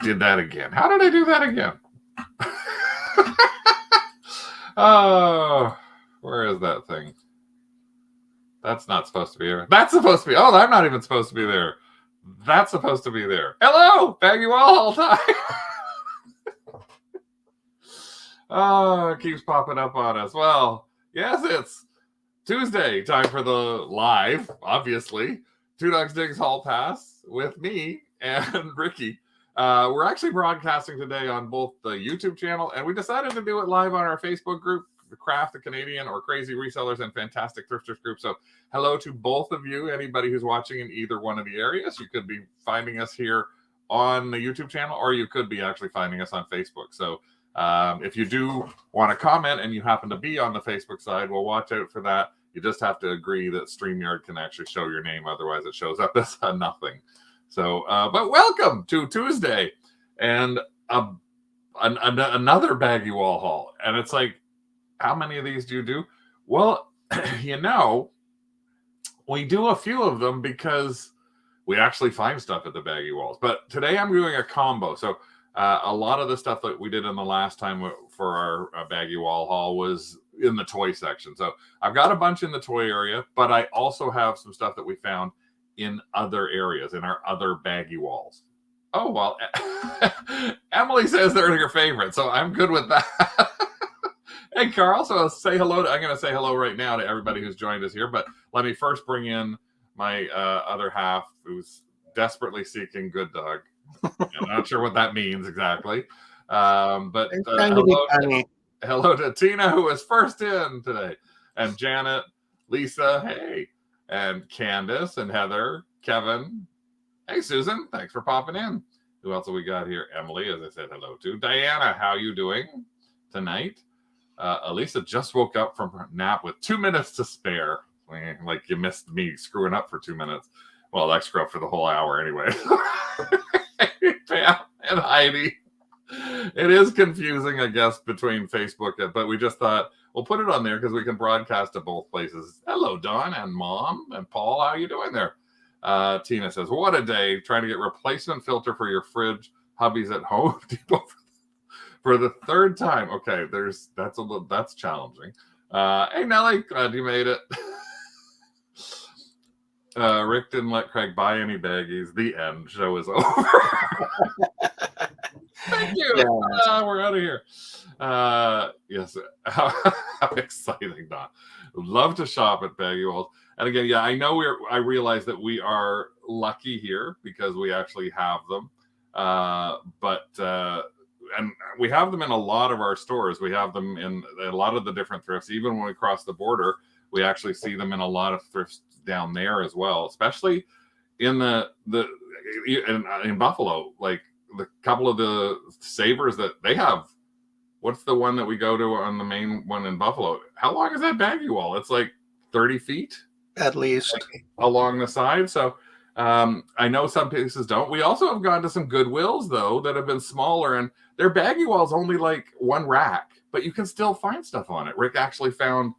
did that again. How did I do that again? Oh, where is that thing? That's not supposed to be there. That's supposed to be. Oh, I'm not even supposed to be there. That's supposed to be there. Hello, Baggie Wall time. Oh, it keeps popping up on us. Well, yes, it's Tuesday. Time for the live, obviously. Two Dogs Digs Hall Pass with me and Ricky. We're actually broadcasting today on both the YouTube channel, and we decided to do it live on our Facebook group, the Craft, the Canadian, or Crazy Resellers and Fantastic Thrifters group. So hello to both of you. Anybody who's watching in either one of the areas, you could be finding us here on the YouTube channel, or you could be actually finding us on Facebook. So if you do want to comment and you happen to be on the Facebook side, well, watch out for that. You just have to agree that StreamYard can actually show your name. Otherwise, it shows up as nothing. So, but welcome to Tuesday and another Baggie Wall haul. And it's like, how many of these do you do? Well, you know, we do a few of them because we actually find stuff at the Baggie Walls. But today I'm doing a combo. So a lot of the stuff that we did in the last time for our Baggie Wall haul was in the toy section. So I've got a bunch in the toy area, but I also have some stuff that we found in other areas, in our other Baggie Walls. Oh, well, Emily says they're her favorite, so I'm good with that. Hey, Carl, so say hello. I'm going to say hello right now to everybody who's joined us here, but let me first bring in my other half who's desperately seeking good dog. I'm not sure what that means exactly. But hello to Tina, who was first in today, and Janet, Lisa, hey, and Candace and Heather, Kevin. Hey, Susan, thanks for popping in. Who else have we got here? Emily, as I said hello to. Diana, how you doing tonight? Elisa just woke up from her nap with 2 minutes to spare. Like you missed me screwing up for 2 minutes. Well, I screw up for the whole hour anyway. Pam and Heidi. It is confusing, I guess, between Facebook, but we just thought we'll put it on there because we can broadcast to both places. Hello, Don and Mom and Paul. How you doing there? Tina says, what a day trying to get replacement filter for your fridge hubbies at Home Depot for the third time. Okay, that's challenging. Hey, Nelly, glad you made it. Rick didn't let Craig buy any baggies. The end. Show is over. Thank you. Yes. We're out of here. Yes. How exciting, Don. Love to shop at Baggie Walls. And again, yeah, I know I realize that we are lucky here because we actually have them. And we have them in a lot of our stores. We have them in a lot of the different thrifts. Even when we cross the border, we actually see them in a lot of thrifts down there as well, especially in in Buffalo. Like the couple of the savers that they have. What's the one that we go to on the main one in Buffalo? How long is that Baggie Wall? It's like 30 feet at least along the side. So I know some places don't. We also have gone to some Goodwills though that have been smaller, and their Baggie Wall's only like one rack, but you can still find stuff on it. Rick actually found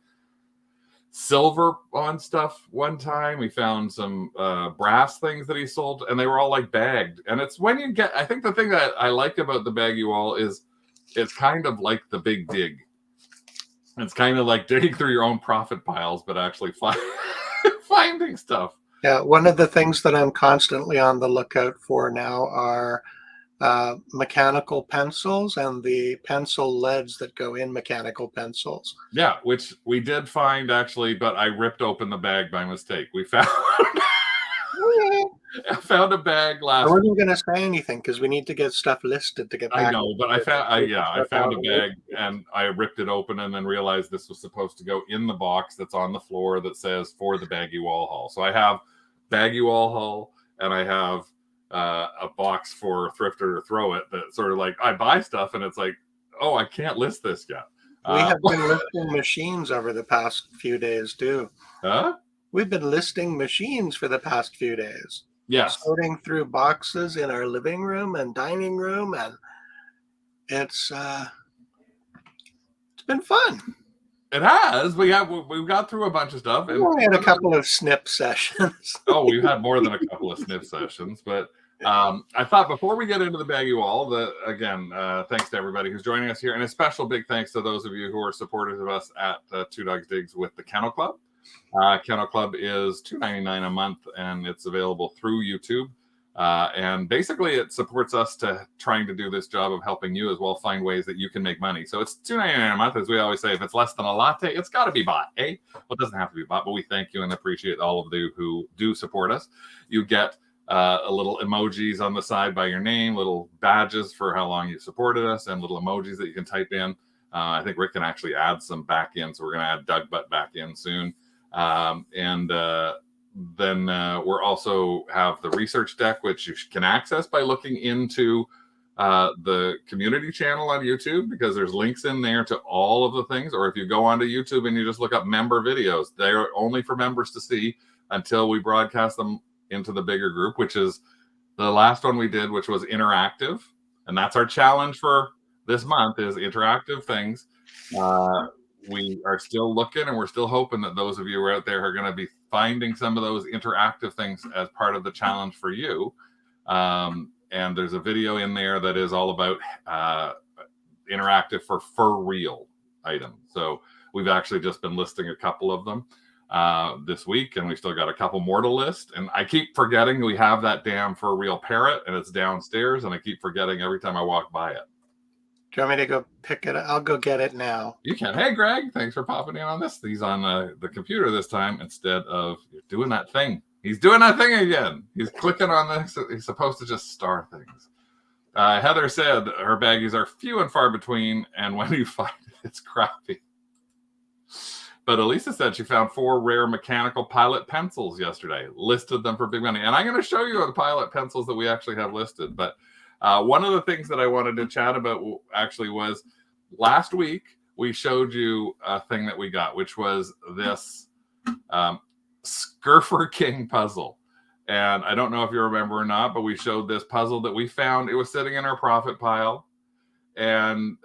silver on stuff one time. We found some brass things that he sold, and they were all like bagged. And it's when you get, I think the thing that I like about the Baggie Wall is it's kind of like the big dig. It's kind of like digging through your own profit piles, but actually finding stuff. Yeah, one of the things that I'm constantly on the lookout for now are mechanical pencils and the pencil leads that go in mechanical pencils. Yeah, which we did find actually, but I ripped open the bag by mistake. We found I found a bag last. I wasn't going to say anything because we need to get stuff listed to get back. I know, but I found a bag and I ripped it open and then realized this was supposed to go in the box that's on the floor that says for the Baggie Wall haul. So I have Baggie Wall haul and I have a box for Thrifter to throw it that sort of like I buy stuff and it's like, oh, I can't list this yet. We have been listing machines over the past few days too. Huh? We've been listing machines for the past few days. Yes. Sorting through boxes in our living room and dining room, and it's been fun. It has. We got through a bunch of stuff. We only had a couple of snip sessions. Oh, we've had more than a couple of snip sessions, but I thought before we get into the baggy wall, again, thanks to everybody who's joining us here, and a special big thanks to those of you who are supporters of us at Two Dogs Digs with the Kennel Club. Kennel Club is $2.99 a month, and it's available through YouTube. And basically, it supports us to trying to do this job of helping you as well find ways that you can make money. So it's $2.99 a month, as we always say. If it's less than a latte, it's got to be bought, eh? Well, it doesn't have to be bought, but we thank you and appreciate all of you who do support us. You get a little emojis on the side by your name, little badges for how long you supported us, and little emojis that you can type in. I think Rick can actually add some back in, so we're going to add Doug Butt back in soon. Then we're also have the research deck, which you can access by looking into the community channel on YouTube, because there's links in there to all of the things. Or if you go onto YouTube and you just look up member videos, they're only for members to see until we broadcast them into the bigger group, which is the last one we did, which was interactive. And that's our challenge for this month, is interactive things. We are still looking, and we're still hoping that those of you who are out there are going to be finding some of those interactive things as part of the challenge for you. And there's a video in there that is all about interactive for real items. So we've actually just been listing a couple of them this week, and we still got a couple more to list. And I keep forgetting we have that damn for real parrot, and it's downstairs, and I keep forgetting every time I walk by it. Do you want me to go pick it up? I'll go get it now. You can. Hey, Greg, thanks for popping in on this. He's on the computer this time instead of doing that thing. He's doing that thing again. He's clicking on this. He's supposed to just star things. Heather said her baggies are few and far between, and when you find it, it's crappy. But Elisa said she found 4 rare mechanical pilot pencils yesterday, listed them for big money. And I'm going to show you the pilot pencils that we actually have listed. But one of the things that I wanted to chat about actually was last week we showed you a thing that we got, which was this Scurfer King puzzle. And I don't know if you remember or not, but we showed this puzzle that we found. It was sitting in our profit pile. And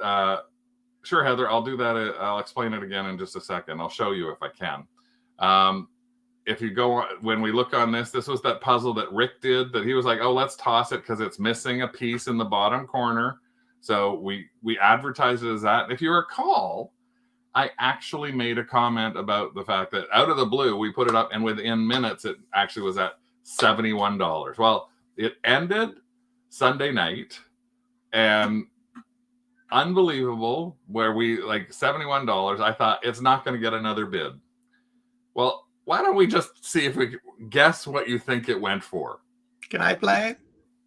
sure, Heather, I'll do that. I'll explain it again in just a second. I'll show you if I can. If you go, when we look on this was that puzzle that Rick did, that he was like, oh, let's toss it because it's missing a piece in the bottom corner. So we advertised it as that. And if you recall, I actually made a comment about the fact that out of the blue, we put it up, and within minutes, it actually was at $71. Well, it ended Sunday night, and unbelievable, where we like $71. I thought it's not going to get another bid. Well, why don't we just see if we can guess what you think it went for? Can I play?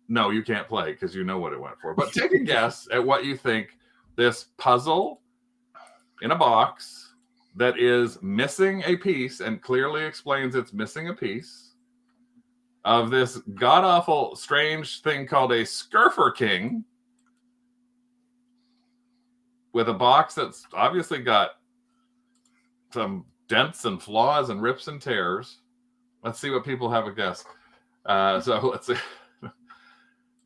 No, you can't play because you know what it went for. But take a guess at what you think this puzzle in a box that is missing a piece, and clearly explains it's missing a piece, of this god-awful, strange thing called a Scurfer King, with a box that's obviously got some dents and flaws and rips and tears. Let's see what people have a guess. So let's see.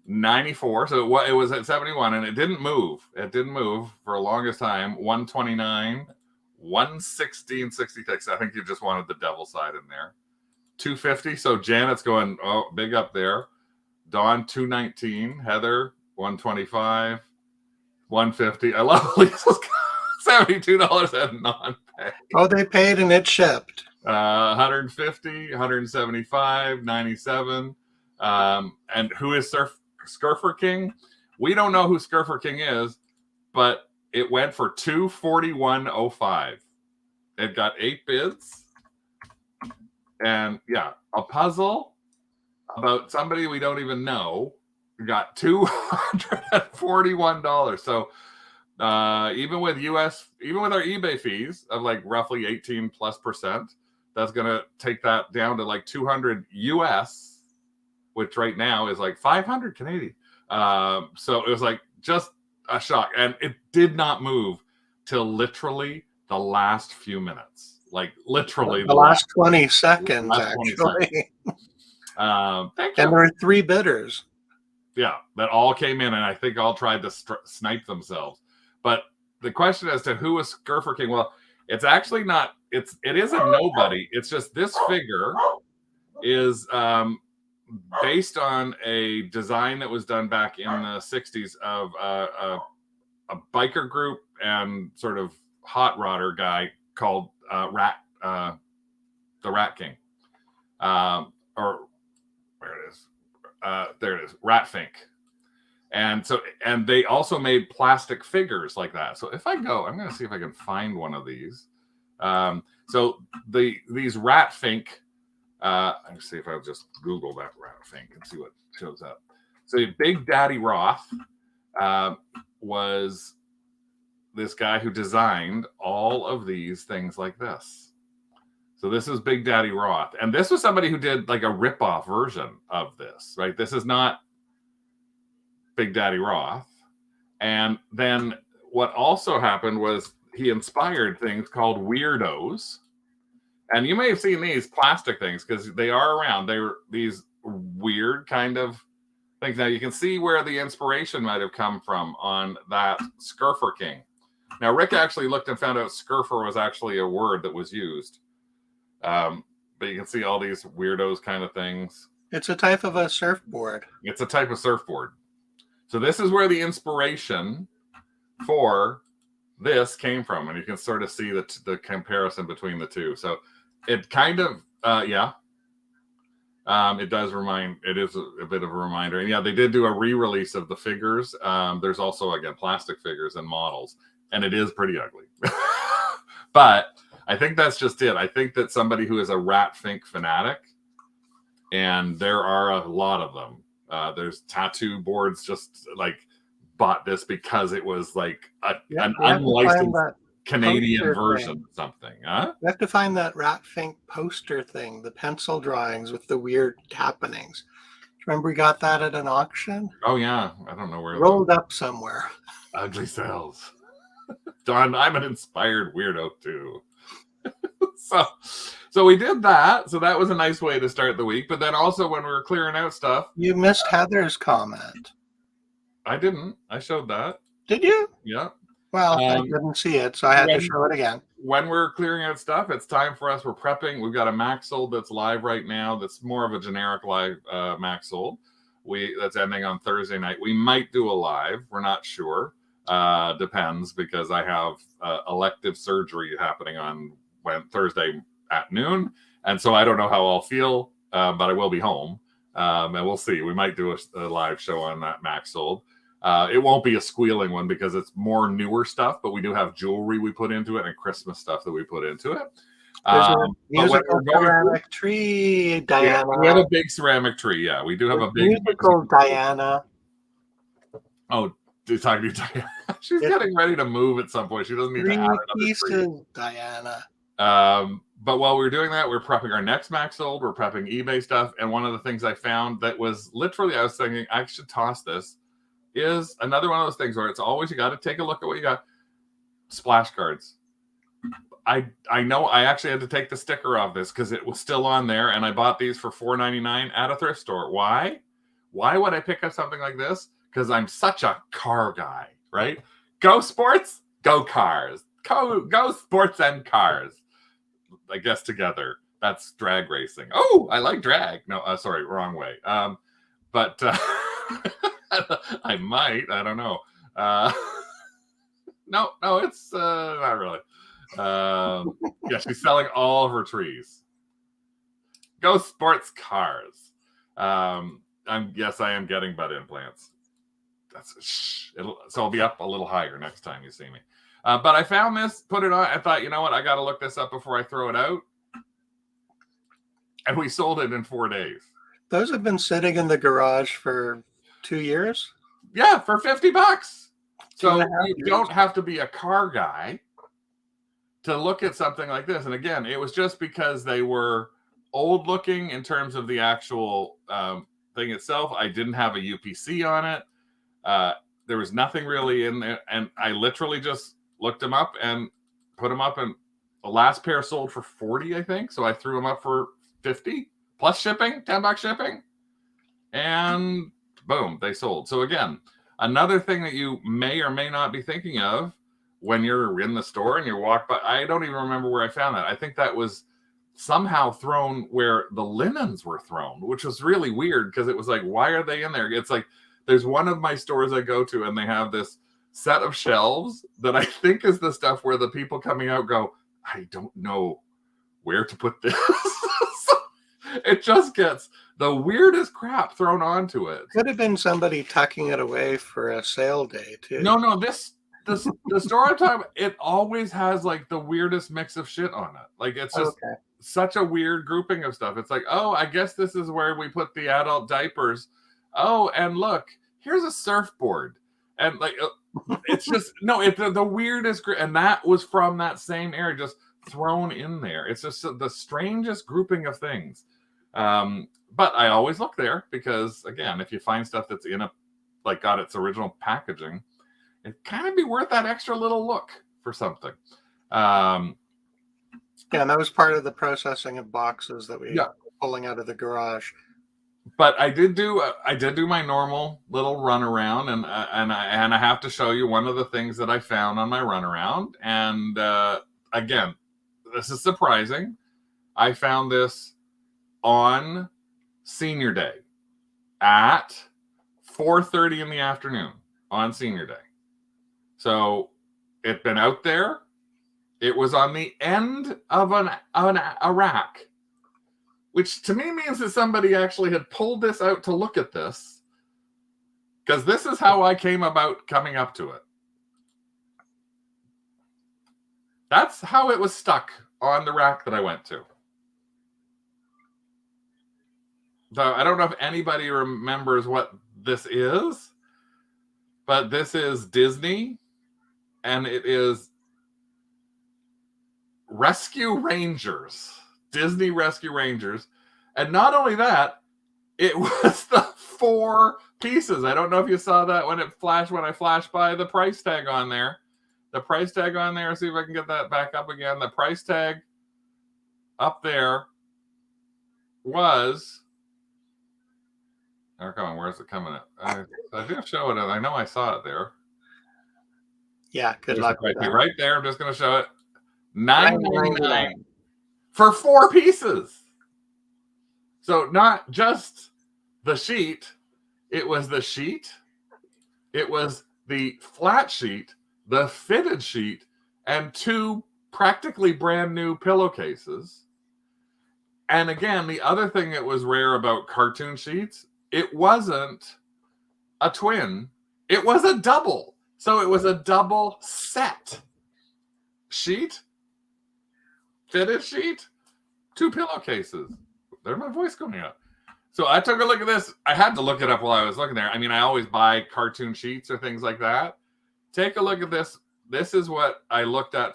94. So it was at 71, and it didn't move. It didn't move for the longest time. 129, 116, 66. I think you just wanted the devil side in there. 250. So Janet's going, oh, big up there. Dawn, 219. Heather, 125. 150. I love Lisa's $72 at non-pay. Oh, they paid and it shipped. 150, 175, 97. And who is Scurfer King? We don't know who Scurfer King is, but it went for $241.05. It got 8 bids. And yeah, a puzzle about somebody we don't even know got $241. So even with our eBay fees of like roughly 18+%, that's gonna take that down to like 200 US, which right now is like 500 Canadian. So it was like just a shock, and it did not move till literally the last few minutes, like literally the last 20 seconds, actually. 20 seconds. Thank you. And there were 3 bidders. Yeah, that all came in, and I think all tried to snipe themselves. But the question as to who is Scurfer King, well, it's actually not. It is a nobody. It's just this figure is based on a design that was done back in the 60s of a biker group and sort of hot rodder guy called the Rat King. Or where it is. There it is, Ratfink. And they also made plastic figures like that. So if I go, I'm going to see if I can find one of these. So these Ratfink, let's see if I'll just Google that Ratfink and see what shows up. So Big Daddy Roth was this guy who designed all of these things like this. So this is Big Daddy Roth. And this was somebody who did like a rip-off version of this, right? This is not Big Daddy Roth. And then what also happened was he inspired things called weirdos. And you may have seen these plastic things because they are around. They were these weird kind of things. Now you can see where the inspiration might have come from on that Scurfer King. Now Rick actually looked and found out Scurfer was actually a word that was used. But you can see all these weirdos kind of things. It's a type of a surfboard. It's a type of surfboard. So this is where the inspiration for this came from. And you can sort of see the comparison between the two. So it kind of, it does it is a bit of a reminder. And yeah, they did do a re-release of the figures. There's also, again, plastic figures and models. And it is pretty ugly. But I think that's just it. I think that somebody who is a Ratfink fanatic, and there are a lot of them. There's tattoo boards just like bought this because it was like an unlicensed Canadian version of something. Huh? You have to find that Ratfink poster thing, the pencil drawings with the weird happenings. Remember we got that at an auction? Oh, yeah. I don't know where. Rolled up somewhere. Ugly cells. Don, I'm an inspired weirdo too. So we did that. So that was a nice way to start the week. But then also when we were clearing out stuff. You missed Heather's comment. I didn't. I showed that. Did you? Yeah. Well, I didn't see it, so I had to show it again. When we're clearing out stuff, it's time for us. We're prepping. We've got a Max sold that's live right now. That's more of a generic live Max sold. That's ending on Thursday night. We might do a live. We're not sure. Depends, because I have elective surgery happening on Thursday at noon, and so I don't know how I'll feel, but I will be home, and we'll see. We might do a live show on that Max sold. It won't be a squealing one because it's more newer stuff, but we do have jewelry we put into it and Christmas stuff that we put into it. There's a musical ceramic tree, Diana. Yeah, we have a big ceramic tree. Yeah, we do have a big musical Diana. Oh, talking to Diana. She's getting ready to move at some point. She doesn't need to add another pieces, Diana. But while we're doing that, we're prepping our next Max sold. We're prepping eBay stuff. And one of the things I found that was literally, I was thinking I should toss this, is another one of those things where it's always, you got to take a look at what you got. Splash cards. I know I actually had to take the sticker off this because it was still on there, and I bought these for $4.99 at a thrift store. Why? Why would I pick up something like this? Because I'm such a car guy, right? Go sports, go cars. Go sports and cars. I guess together. That's drag racing. Oh, I like drag. No, sorry, wrong way. But I might. I don't know. No, it's not really. Yeah, she's selling all of her trees. Go sports cars. Yes, I am getting butt implants. So I'll be up a little higher next time you see me. But I found this, put it on. I thought, you know what? I got to look this up before I throw it out. And we sold it in 4 days. Those have been sitting in the garage for 2 years. Yeah, for $50. So you don't have to be a car guy to look at something like this. And again, it was just because they were old looking in terms of the actual thing itself. I didn't have a UPC on it. There was nothing really in there. And I literally just looked them up and put them up. And the last pair sold for 40, I think. So I threw them up for 50 plus shipping, $10 shipping. And boom, they sold. So again, another thing that you may or may not be thinking of when you're in the store and you walk by, I don't even remember where I found that. I think that was somehow thrown where the linens were thrown, which was really weird because it was like, why are they in there? It's like there's one of my stores I go to and they have this set of shelves that I think is the stuff where the people coming out go, I don't know where to put this. So it just gets the weirdest crap thrown onto it. Could have been somebody tucking it away for a sale day too. No, the store I'm talking about, it always has like the weirdest mix of shit on it. Like it's just such a weird grouping of stuff. It's like, oh, I guess this is where we put the adult diapers. Oh, and look, here's a surfboard. And like, it's just, no, it's the weirdest. And that was from that same area, just thrown in there. It's just the strangest grouping of things. But I always look there because, again, if you find stuff that's in like got its original packaging, it kind of be worth that extra little look for something. Yeah, and that was part of the processing of boxes that we were pulling out of the garage. But I did do my normal little run around, and I have to show you one of the things that I found on my run around. And again, this is surprising. I found this on Senior Day at 4:30 in the afternoon on Senior Day. So it'd been out there. It was on the end of a rack, which to me means that somebody actually had pulled this out to look at this, because this is how I came about coming up to it. That's how it was stuck on the rack that I went to. So I don't know if anybody remembers what this is, but this is Disney, and it is Rescue Rangers. Disney Rescue Rangers. And not only that, it was the 4 pieces. I don't know if you saw that when I flashed by the price tag on there. The price tag on there, see if I can get that back up again. The price tag up there was, oh, come on, where's it coming up? I did show it. I know I saw it there. Yeah, good luck with that. Right there. I'm just going to show it. $9.99 for 4 pieces. So not just the sheet, it was the sheet, it was the flat sheet, the fitted sheet, and 2 practically brand new pillowcases. And again, the other thing that was rare about cartoon sheets, it wasn't a twin, it was a double. So it was a double set sheet, fitted sheet, 2 pillowcases. There's my voice going up. So I took a look at this. I had to look it up while I was looking there. I mean, I always buy cartoon sheets or things like that. Take a look at this. This is what I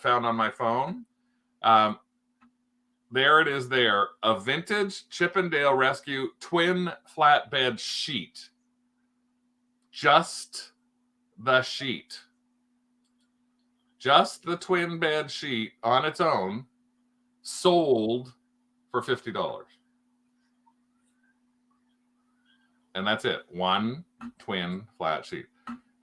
found on my phone. There it is there. A vintage Chippendale Rescue twin flatbed sheet. Just the sheet. Just the twin bed sheet on its own, sold for $50. And that's it. 1 twin flat sheet.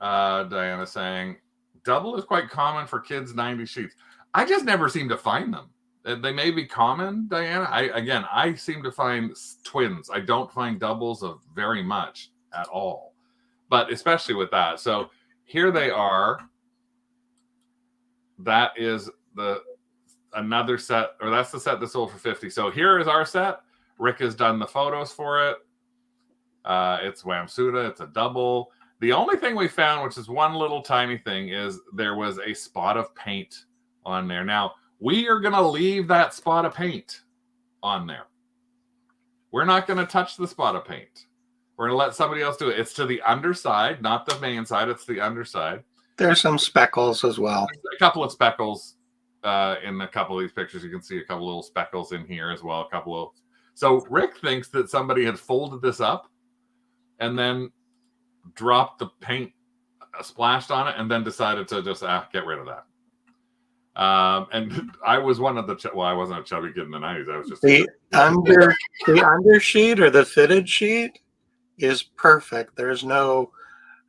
Diana saying, double is quite common for kids' 90s sheets. I just never seem to find them. They may be common, Diana. I seem to find twins. I don't find doubles of very much at all. But especially with that. So here they are. That is another set, or that's the set that sold for $50. So here is our set. Rick has done the photos for it. It's Wamsuda. It's a double. The only thing we found, which is one little tiny thing, is there was a spot of paint on there. Now, we are going to leave that spot of paint on there. We're not going to touch the spot of paint. We're going to let somebody else do it. It's to the underside, not the main side. It's the underside. There's some speckles as well. There's a couple of speckles in a couple of these pictures. You can see a couple little speckles in here as well. So Rick thinks that somebody had folded this up and then dropped the paint splashed on it and then decided to just get rid of that. And I was one of the I wasn't a chubby kid in the 90s. I was just the undersheet or the fitted sheet is perfect. There's no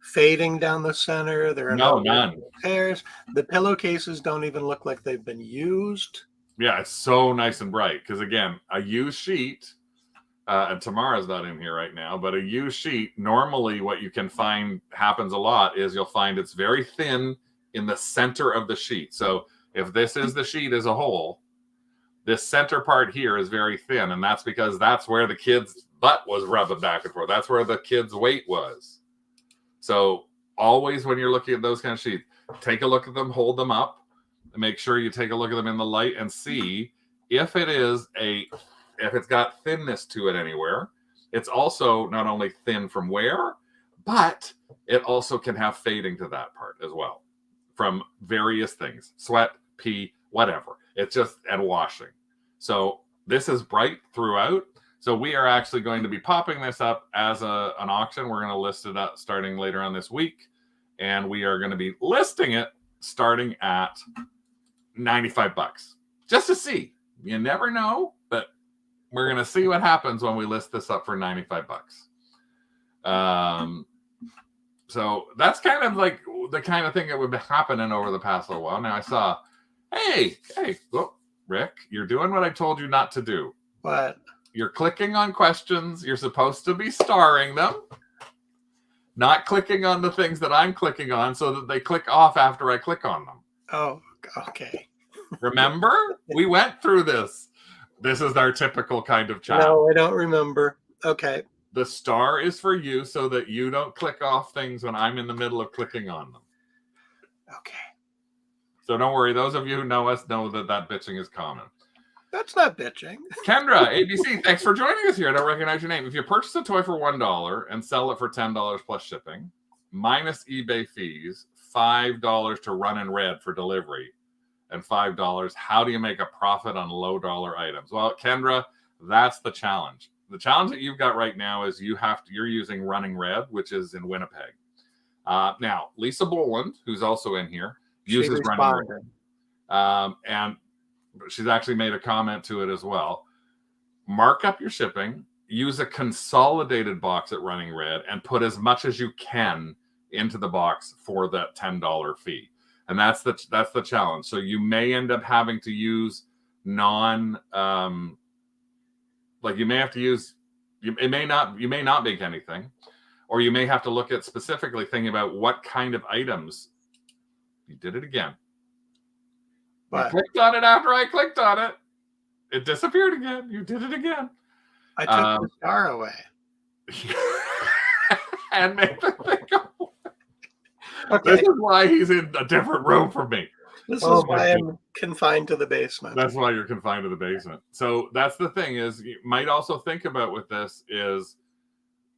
fading down the center. There are no none tears. The pillowcases don't even look like they've been used. Yeah, it's so nice and bright. Because again, a used sheet, and Tamara's not in here right now, but a used sheet, normally what you can find happens a lot is you'll find it's very thin in the center of the sheet. So if this is the sheet as a whole, this center part here is very thin, and that's because that's where the kid's butt was rubbing back and forth. That's where the kid's weight was. So always when you're looking at those kind of sheets, take a look at them, hold them up, and make sure you take a look at them in the light and see if it's got thinness to it anywhere. It's also not only thin from wear, but it also can have fading to that part as well from various things, sweat, pee, whatever. It's just, and washing. So this is bright throughout. So we are actually going to be popping this up as an auction. We're going to list it up starting later on this week. And we are going to be listing it starting at $95 just to see. You never know, but we're going to see what happens when we list this up for $95. So that's kind of like the kind of thing that would be happening over the past little while. Now I saw, hey, oh, Rick, you're doing what I told you not to do. What? You're clicking on questions. You're supposed to be starring them, not clicking on the things that I'm clicking on so that they click off after I click on them. Oh, okay. Remember? We went through this. This is our typical kind of chat. No, I don't remember. Okay. The star is for you so that you don't click off things when I'm in the middle of clicking on them. Okay. So don't worry. Those of you who know us know that bitching is common. That's not bitching. Kendra, ABC, thanks for joining us here. I don't recognize your name. If you purchase a toy for $1 and sell it for $10 plus shipping, minus eBay fees, $5 to run in red for delivery, and $5, how do you make a profit on low dollar items? Well, Kendra, that's the challenge. The challenge that you've got right now is you're using running red, which is in Winnipeg. Now, Lisa Boland, who's also in here, uses running red. And she's actually made a comment to it as well. Mark up your shipping, use a consolidated box at running red, and put as much as you can into the box for that $10 fee. And that's the challenge. So you may end up having to use you may have to use, you may not make anything, or you may have to look at specifically thinking about what kind of items. You did it again. I clicked on it after I clicked on it. It disappeared again. You did it again. I took the star away. And made the thing go. Okay. This is why he's in a different room from me. This is why I'm confined to the basement. That's why you're confined to the basement. So that's the thing is you might also think about with this is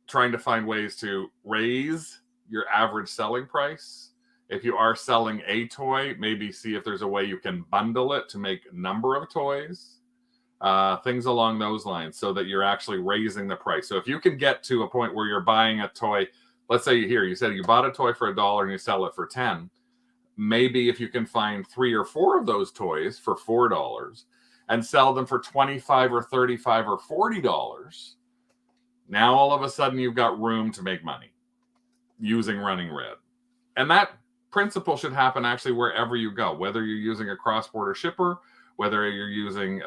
trying to find ways to raise your average selling price. If you are selling a toy, maybe see if there's a way you can bundle it to make a number of toys, things along those lines, so that you're actually raising the price. So if you can get to a point where you're buying a toy, let's say you said you bought a toy for $1 and you sell it for $10. Maybe if you can find 3 or 4 of those toys for $4 and sell them for $25 or $35 or $40, now all of a sudden you've got room to make money using running red. And that principle should happen actually wherever you go, whether you're using a cross-border shipper, whether you're using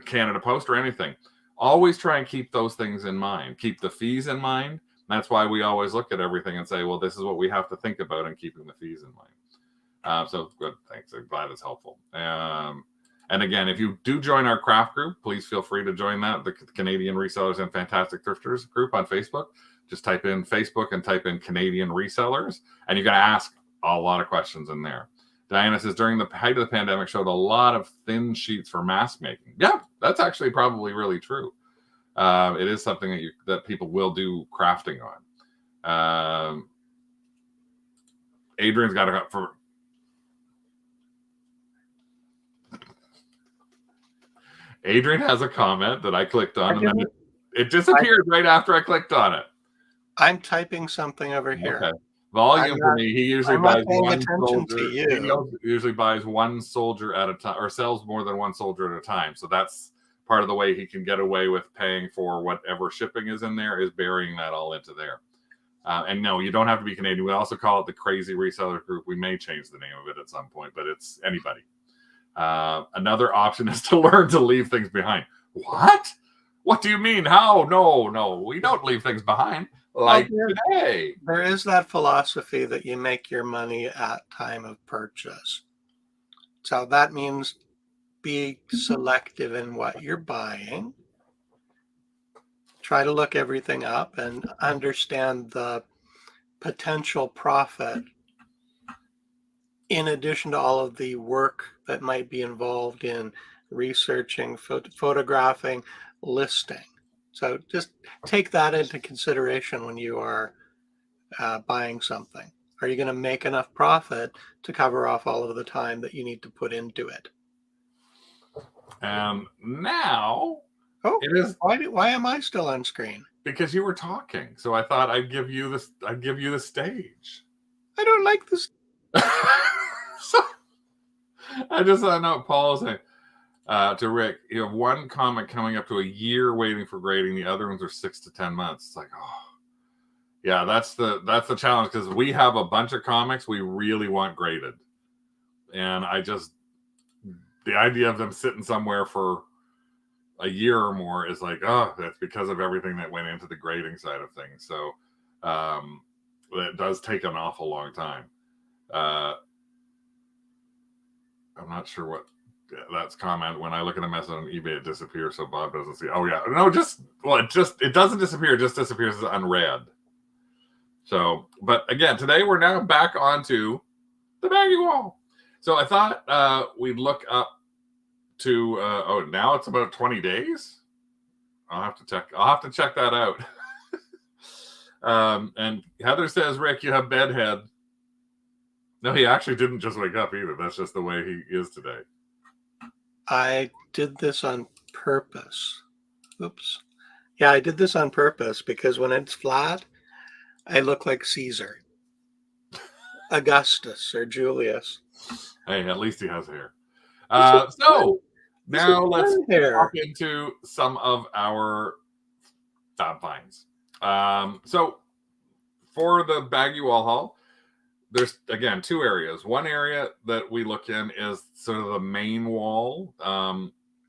Canada Post or anything. Always try and keep those things in mind. Keep the fees in mind. That's why we always look at everything and say, well, this is what we have to think about in keeping the fees in mind. So good. Thanks. I'm glad it's helpful. And again, if you do join our craft group, please feel free to join that, the Canadian Resellers and Fantastic Thrifters group on Facebook. Just type in Facebook and type in Canadian Resellers, and you're going to ask a lot of questions in there. Diana says, during the height of the pandemic, showed a lot of thin sheets for mask making. Yeah, that's actually probably really true. It is something that people will do crafting on. Adrian's got Adrian has a comment that I clicked on, and then it disappeared right after I clicked on it. I'm typing something over here. Okay. Volume for me. He usually buys one soldier. He usually buys one soldier at a time, or sells more than one soldier at a time. So that's part of the way he can get away with paying for whatever shipping is in there, is burying that all into there. And no, you don't have to be Canadian. We also call it the Crazy Reseller Group. We may change the name of it at some point, but it's anybody. Another option is to learn to leave things behind. What? What do you mean? How? No, we don't leave things behind. Like today. There is that philosophy that you make your money at time of purchase. So that means be selective in what you're buying. Try to look everything up and understand the potential profit in addition to all of the work that might be involved in researching, photographing, listing. So just take that into consideration when you are buying something. Are you going to make enough profit to cover off all of the time that you need to put into it? Now it is. Why am I still on screen? Because you were talking, so I thought I'd give you this. I'd give you the stage. I don't like this. So, I just saw a note Paul saying to Rick, you have one comic coming up to a year waiting for grading. The other ones are 6 to 10 months. It's like, oh, yeah, that's the challenge because we have a bunch of comics we really want graded, and the idea of them sitting somewhere for a year or more is like, oh, that's because of everything that went into the grading side of things. So it does take an awful long time. I'm not sure what that's comment. When I look at a message on eBay, it disappears, so Bob doesn't see. Oh yeah, no, it doesn't disappear. It just disappears as unread. So, but again, today we're now back onto the baggie wall. So I thought we'd look up to now it's about 20 days. I'll have to check that out. And Heather says, Rick, you have bedhead. No, he actually didn't just wake up either. That's just the way he is today. I did this on purpose. Oops. Yeah, I did this on purpose because when it's flat, I look like Caesar, Augustus, or Julius. Hey, at least he has hair. So now let's hop into some of our fab finds. So for the baggie wall haul, there's again 2 areas. One area that we look in is sort of the main wall,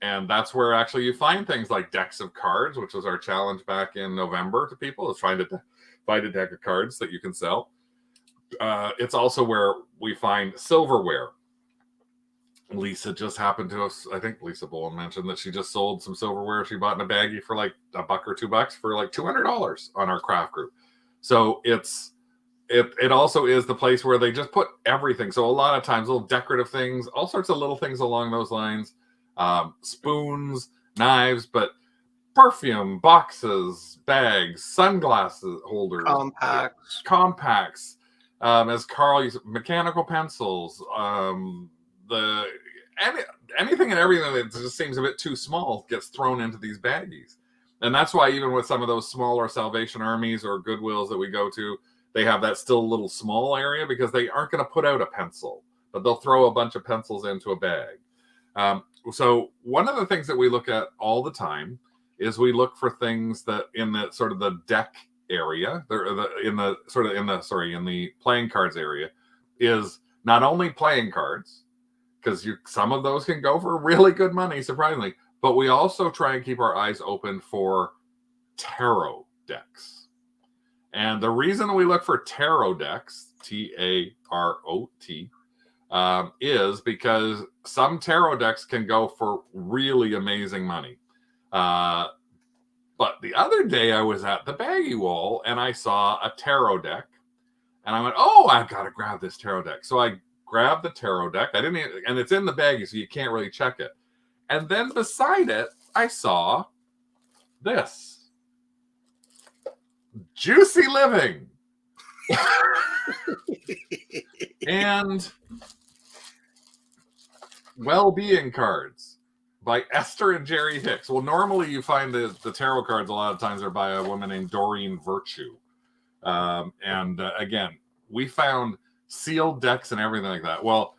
and that's where actually you find things like decks of cards, which was our challenge back in November to people, is trying to find a deck of cards that you can sell. It's also where we find silverware. Lisa just happened to us. I think Lisa Bowen mentioned that she just sold some silverware she bought in a baggie for like $1 or $2 for like $200 on our craft group. So it also is the place where they just put everything. So a lot of times little decorative things, all sorts of little things along those lines, spoons, knives, but perfume, boxes, bags, sunglasses holders, compacts, as Carl used, mechanical pencils, anything and everything that just seems a bit too small gets thrown into these baggies. And that's why even with some of those smaller Salvation Armies or Goodwills that we go to, they have that still little small area because they aren't going to put out a pencil, but they'll throw a bunch of pencils into a bag. So one of the things that we look at all the time is we look for things that in the sort of the deck area, in the playing cards area, is not only playing cards, because some of those can go for really good money, surprisingly, but we also try and keep our eyes open for tarot decks. And the reason we look for tarot decks, T-A-R-O-T, is because some tarot decks can go for really amazing money. But the other day I was at the baggie wall and I saw a tarot deck and I went, oh, I've got to grab this tarot deck. So I grabbed the tarot deck. And it's in the baggie, so you can't really check it. And then beside it, I saw this. Juicy Living. And Well-Being Cards by Esther and Jerry Hicks. Well, normally you find the tarot cards a lot of times are by a woman named Doreen Virtue. Again, we found sealed decks and everything like that. Well,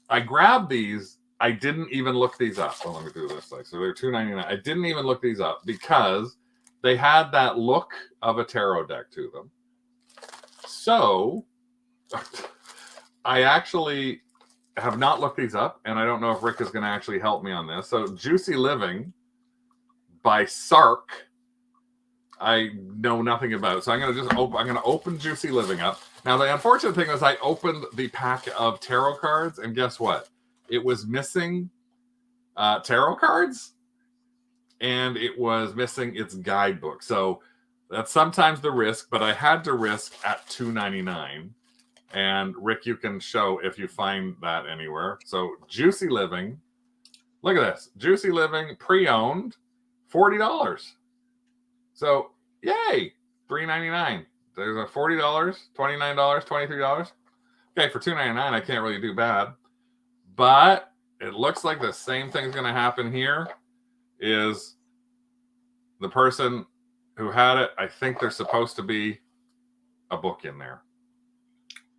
I grabbed these. I didn't even look these up. Oh, let me do this. So they're $2.99. I didn't even look these up because they had that look of a tarot deck to them. So I actually have not looked these up, and I don't know if Rick is going to actually help me on this. So Juicy Living by Sark, I know nothing about. So I'm going to just open, I'm going to open Juicy Living up. Now, the unfortunate thing is I opened the pack of tarot cards, and guess what? It was missing tarot cards, and it was missing its guidebook. So that's sometimes the risk, but I had to risk at $2.99. And Rick, you can show if you find that anywhere. So Juicy Living, look at this. Juicy Living pre-owned, $40. So yay, $3.99. There's a $40, $29, $23. Okay, for $2.99, I can't really do bad. But it looks like the same thing's going to happen here. Is the person who had it, I think there's supposed to be a book in there.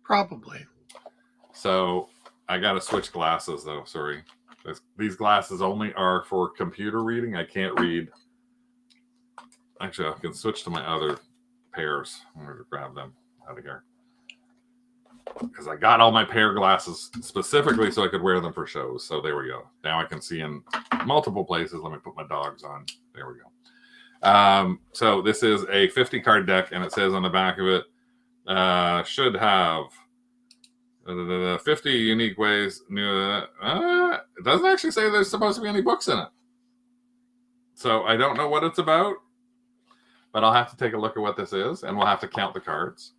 Probably. So I got to switch glasses, though. Sorry. These glasses only are for computer reading. I can't read. Actually, I can switch to my other pairs. I'm going to grab them out of here. Because I got all my pair glasses specifically so I could wear them for shows. So there we go. Now I can see in multiple places. Let me put my dogs on. There we go. So this is a 50 card deck, and it says on the back of it, should have 50 unique ways. It doesn't actually say there's supposed to be any books in it. So I don't know what it's about, but I'll have to take a look at what this is, and we'll have to count the cards.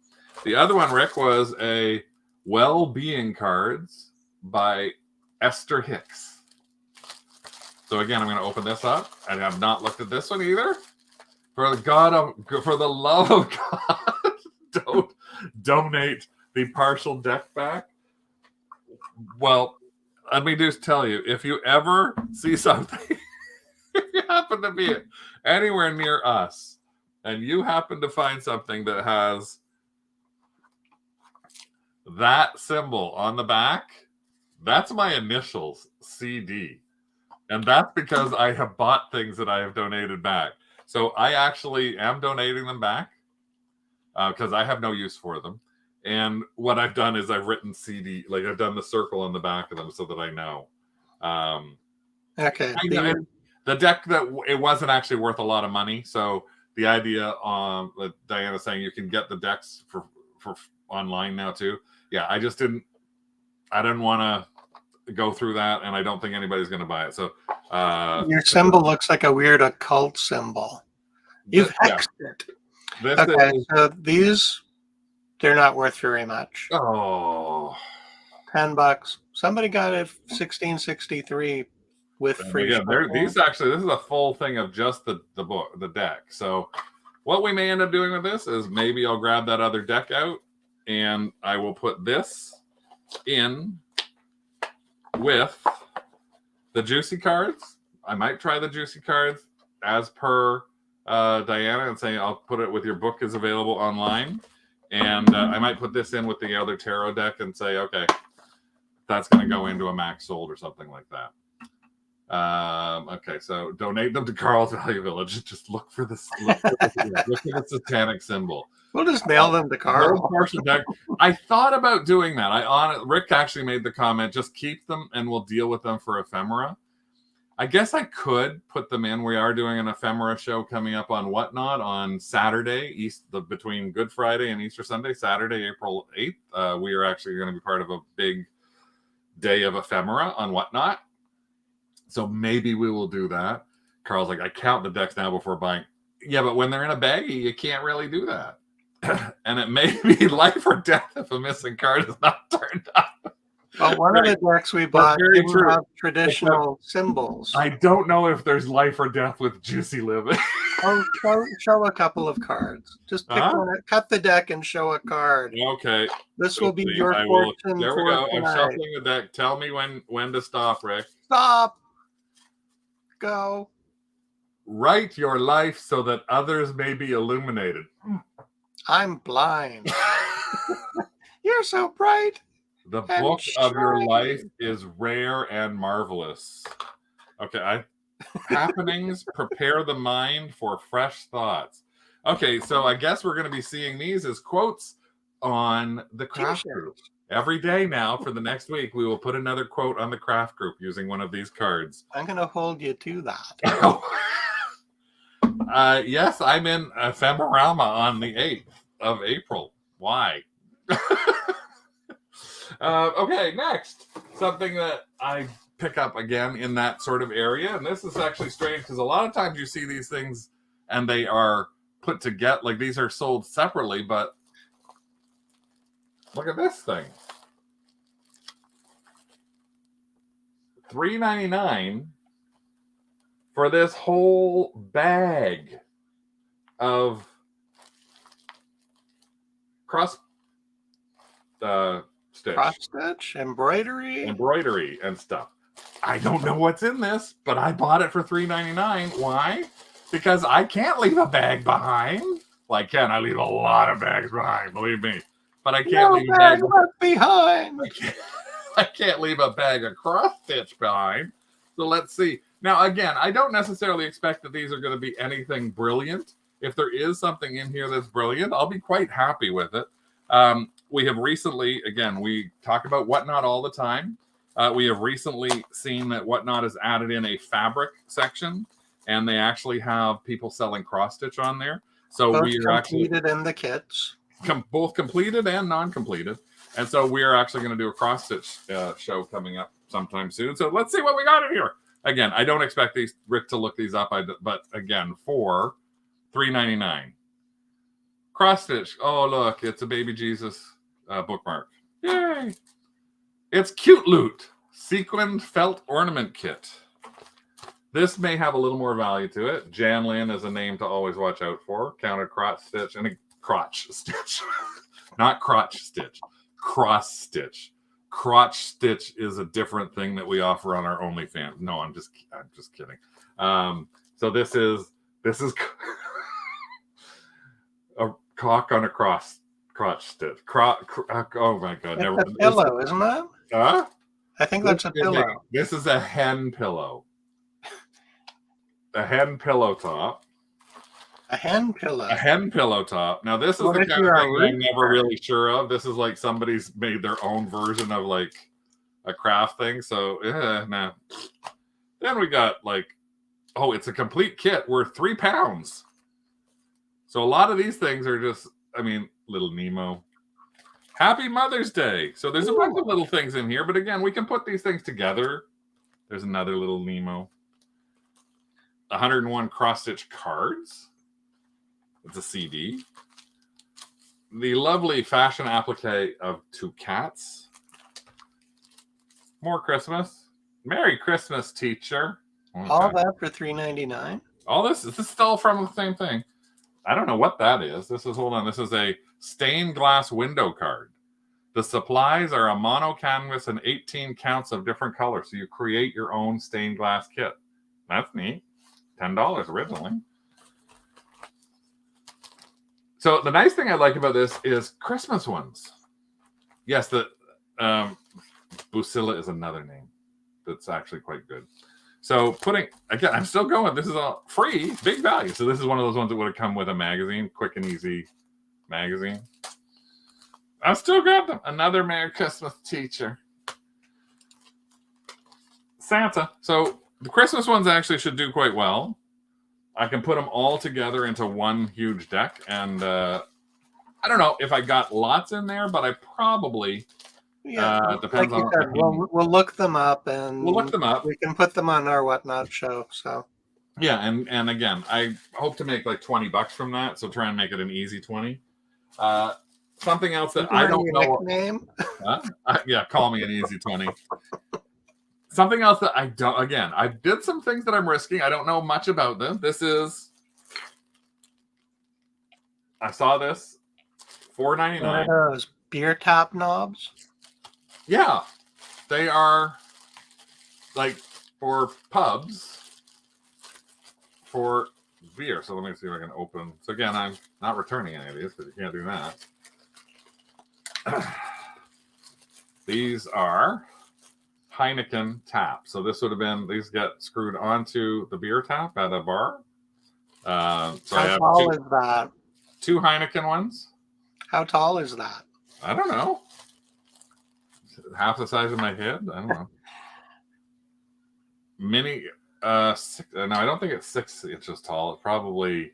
The other one, Rick, was a Well-Being Cards by Esther Hicks. So again, I'm going to open this up. I have not looked at this one either. For the love of God, don't donate the partial deck back. Well, let me just tell you, if you ever see something, if you happen to be anywhere near us, and you happen to find something that has that symbol on the back, that's my initials, CD. And that's because I have bought things that I have donated back. So I actually am donating them back because I have no use for them. And what I've done is I've written CD, like I've done the circle on the back of them so that I know. Okay. The deck, that it wasn't actually worth a lot of money. So the idea that Diana's saying you can get the decks for online now too. Yeah, I didn't want to go through that, and I don't think anybody's going to buy it. So your symbol looks like a weird occult symbol. You've hexed it. Okay, so these, they're not worth very much. Oh, $10. Somebody got it 1663 with free shipping. These actually, this is a full thing of just the book, the deck. So what we may end up doing with this is maybe I'll grab that other deck out, and I will put this in with the Juicy cards. I might try the Juicy cards as per Diana and say I'll put it with your book is available online. And I might put this in with the other tarot deck and say, okay, that's going to go into a max sold or something like that. Okay, so donate them to Carl's Value Village. Just look for this. Look for the satanic symbol. We'll just mail them to Carl. I thought about doing that. Rick actually made the comment, just keep them and we'll deal with them for ephemera. I guess I could put them in. We are doing an ephemera show coming up on Whatnot on Saturday, between Good Friday and Easter Sunday, Saturday, April 8th. We are actually going to be part of a big day of ephemera on Whatnot. So maybe we will do that. Carl's like, I count the decks now before buying. Yeah, but when they're in a baggie, you can't really do that. And it may be life or death if a missing card is not turned up. Well, one of the decks we bought didn't have traditional symbols. I don't know if there's life or death with Juicy Living. Oh, show a couple of cards. Just pick one, cut the deck and show a card. Okay. This will be your fortune. There we go. I'm shuffling the deck. Tell me when to stop, Rick. Stop. Go. Write your life so that others may be illuminated. I'm blind. You're so bright. The book of your life is rare and marvelous. Okay, happenings prepare the mind for fresh thoughts. Okay, so I guess we're going to be seeing these as quotes on the craft group. Every day now for the next week, we will put another quote on the craft group using one of these cards. I'm going to hold you to that. Yes, I'm in Ephemerama on the 8th of April. Why? Okay, next. Something that I pick up again in that sort of area. And this is actually strange because a lot of times you see these things and they are put together, like these are sold separately, but look at this thing. $3.99 for this whole bag of cross stitch, Cross stitch, embroidery. and stuff. I don't know what's in this, but I bought it for $3.99. Why? Because I can't leave a bag behind. Well, I can. I leave a lot of bags behind, believe me. But I can't leave a bag left behind. I can't leave a bag of cross stitch behind. So let's see. Now, again, I don't necessarily expect that these are going to be anything brilliant. If there is something in here that's brilliant, I'll be quite happy with it. We have recently, again, we talk about Whatnot all the time. We have recently seen that Whatnot has added in a fabric section, and they actually have people selling cross stitch on there. So Both we are actually completed in the kits. Both completed and non-completed. And so we are actually going to do a cross stitch show coming up sometime soon. So let's see what we got in here. Again, I don't expect Rick to look these up, but again, for $3.99. Cross stitch. Oh, look, it's a baby Jesus bookmark. Yay! It's Cute Loot sequined felt ornament kit. This may have a little more value to it. Jan Lynn is a name to always watch out for. Counted crotch stitch and a crotch stitch. Not crotch stitch. Cross stitch. Crotch stitch is a different thing that we offer on our OnlyFans. No, I'm just kidding. So this is a cock on a crotch stitch. Oh my god! It's a pillow, isn't it? Huh? I think that's a pillow. This is a hen pillow. A hen pillow top. A hen pillow. A hen pillow top. Now this is the kind of thing I'm never really sure of. This is like somebody's made their own version of like a craft thing. So nah. Then we got like, oh, it's a complete kit worth £3. So a lot of these things are just, I mean, little Nemo. Happy Mother's Day. So there's a bunch of little things in here, but again, we can put these things together. There's another little Nemo. 101 cross-stitch cards. It's a CD. The lovely fashion applique of 2 cats. More Christmas. Merry Christmas, teacher. Okay. All that for $3.99. All this is still from the same thing. I don't know what that is. This is, hold on. This is a stained glass window card. The supplies are a mono canvas and 18 counts of different colors. So you create your own stained glass kit. That's neat. $10 originally. So the nice thing I like about this is Christmas ones. Yes, the Busilla is another name that's actually quite good. So putting, again, I'm still going. This is all free, big value. So this is one of those ones that would have come with a magazine, quick and easy magazine. I still got them. Another Merry Christmas, teacher. Santa. So the Christmas ones actually should do quite well. I can put them all together into one huge deck. And I don't know if I got lots in there, but I probably... Yeah, depends like you said, we'll look them up, and we can put them on our Whatnot show. So yeah, and again, I hope to make like $20 from that. So try and make it an easy 20. Something else that I don't know. Nickname? Yeah, call me an easy 20. Something else that I don't. Again, I did some things that I'm risking. I don't know much about them. This is. I saw this. $4.99. What are those beer tap knobs? Yeah, they are like for pubs for beer. So let me see if I can open. So again, I'm not returning any of these because you can't do that. These are Heineken tap. So this would have been, these get screwed onto the beer tap at a bar. So how tall is that? 2 Heineken ones. How tall is that? I don't know. half the size of my head. I don't know. Mini. No, I don't think it's 6 inches tall. It's probably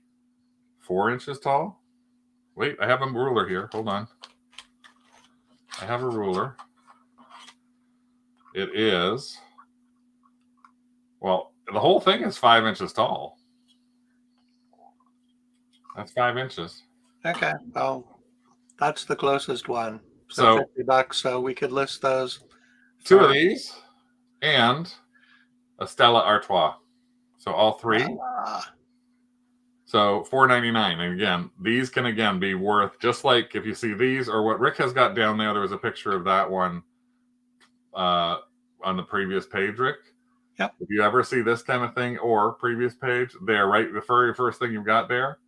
4 inches tall. Wait, I have a ruler here. Hold on. I have a ruler. It is. Well, the whole thing is 5 inches tall. That's 5 inches. Okay. Well, that's the closest one. So $50. So we could list those. 2 of these and a Stella Artois. So all 3. So $4.99. And again, these can again be worth, just like if you see these or what Rick has got down there. There was a picture of that one on the previous page, Rick. Yep. If you ever see this kind of thing or previous page, there, right, the very first thing you've got there,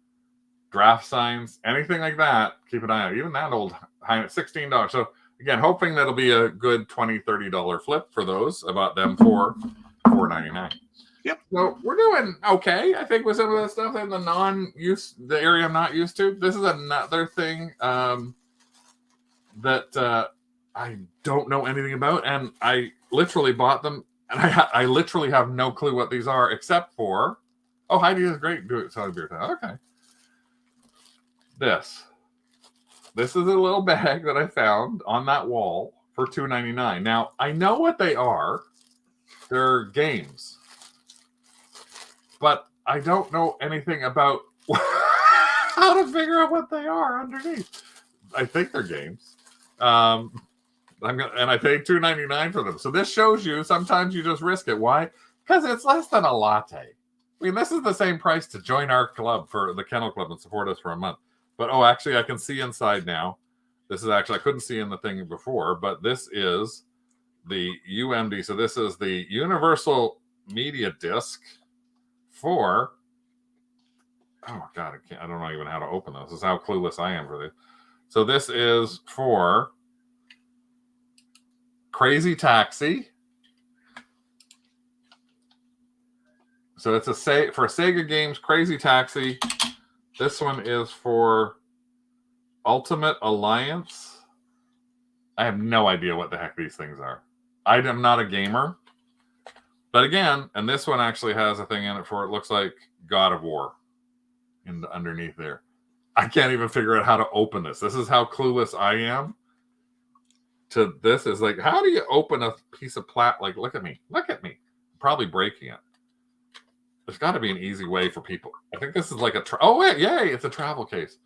draft signs, anything like that, keep an eye out. Even that old $16. So again, hoping that'll be a good $20, $30 flip for those. I bought them for $4.99. Yep. So we're doing okay, I think, with some of the stuff in the area I'm not used to. This is another thing that I don't know anything about, and I literally bought them, and I literally have no clue what these are, except for, oh, Heidi is great. Do it, selling beer time. Okay. This is a little bag that I found on that wall for $2.99. Now, I know what they are. They're games. But I don't know anything about how to figure out what they are underneath. I think they're games. And I paid $2.99 for them. So this shows you sometimes you just risk it. Why? Because it's less than a latte. I mean, this is the same price to join our club for the Kennel Club and support us for a month. But oh, actually, I can see inside now. This is actually, I couldn't see in the thing before, but this is the UMD. So this is the Universal Media Disc for, oh God, I don't know even how to open this. This is how clueless I am for this. So this is for Crazy Taxi. So it's for Sega games, Crazy Taxi. This one is for Ultimate Alliance. I have no idea what the heck these things are. I am not a gamer. But again, and this one actually has a thing in it for, it looks like God of War underneath there. I can't even figure out how to open this. This is how clueless I am to this. Is like, how do you open a piece of like, look at me. I'm probably breaking it. There's got to be an easy way for people. I think this is like oh, wait, yay, it's a travel case.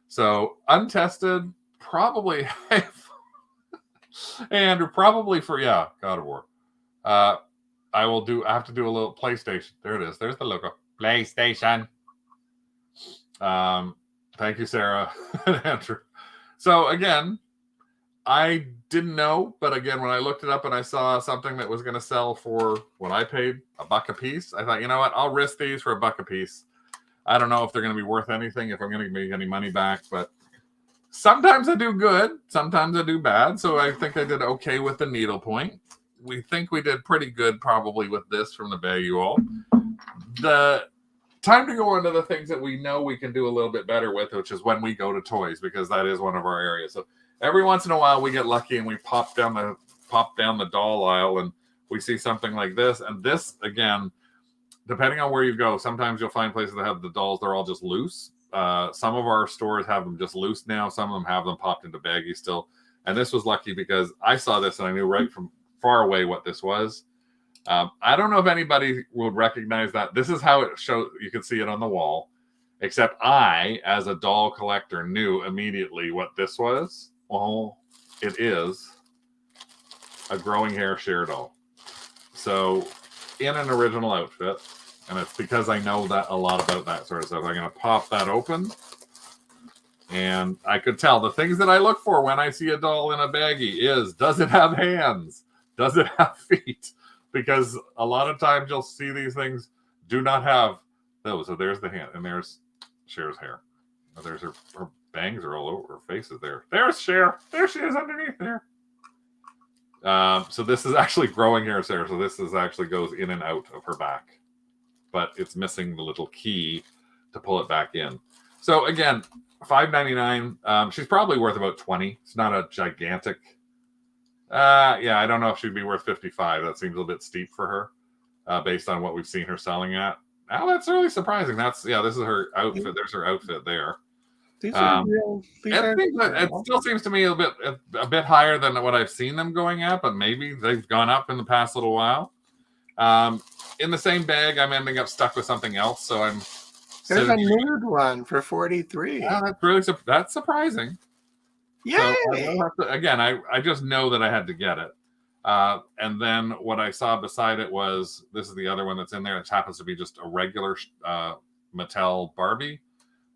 So untested, probably, and probably for, yeah, God of War. I have to do a little PlayStation. There it is. There's the logo. PlayStation. Thank you, Sarah and Andrew. So again, I didn't know, but again, when I looked it up and I saw something that was going to sell for what I paid, $1 a piece, I thought, you know what? I'll risk these for $1 a piece. I don't know if they're going to be worth anything, if I'm going to make any money back, but sometimes I do good, sometimes I do bad. So I think I did okay with the needlepoint. We think we did pretty good probably with this from the BAGGIE wall. The time to go on to the things that we know we can do a little bit better with, which is when we go to toys, because that is one of our areas. So every once in a while we get lucky and we pop down the doll aisle and we see something like this. And this, again, depending on where you go, sometimes you'll find places that have the dolls, they're all just loose. Some of our stores have them just loose now. Some of them have them popped into BAGGIE still. And this was lucky because I saw this and I knew right from far away what this was. I don't know if anybody would recognize that. This is how it shows. You can see it on the wall. Except I, as a doll collector, knew immediately what this was. Well, it is a growing hair share doll. So in an original outfit. And it's because I know that a lot about that sort of stuff. I'm going to pop that open. And I could tell the things that I look for when I see a doll in a BAGGIE is, does it have hands? Does it have feet? Because a lot of times you'll see these things do not have those. So there's the hand. And there's Cher's hair. There's her bangs are all over her face is there. There's Cher. There she is underneath there. So this is actually growing hair, Sarah. So this is actually goes in and out of her back. But it's missing the little key to pull it back in. So again, $5.99. She's probably worth about $20. It's not a gigantic Yeah, I don't know if she'd be worth 55. That seems a bit steep for her, based on what we've seen her selling at. Oh, that's really surprising. This is her outfit. There's her outfit there. These are real. These are. It still seems to me a bit higher than what I've seen them going at, but maybe they've gone up in the past little while. In the same bag, I'm ending up stuck with something else, so I'm. There's a nude one for 43. That's surprising. Yay! So I just know that I had to get it. And then what I saw beside it was, this is the other one that's in there. It happens to be just a regular Mattel Barbie,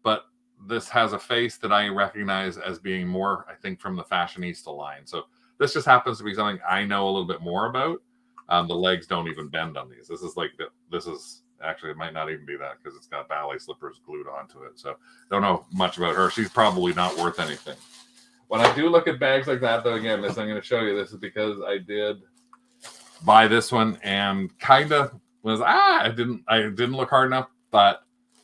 but this has a face that I recognize as being more, I think, from the Fashionista line. So this just happens to be something I know a little bit more about. The legs don't even bend on these. This is actually, it might not even be that because it's got ballet slippers glued onto it. So don't know much about her. She's probably not worth anything. When I do look at bags like that, though, again, I'm going to show you. This is because I did buy this one and kind of was I didn't look hard enough, but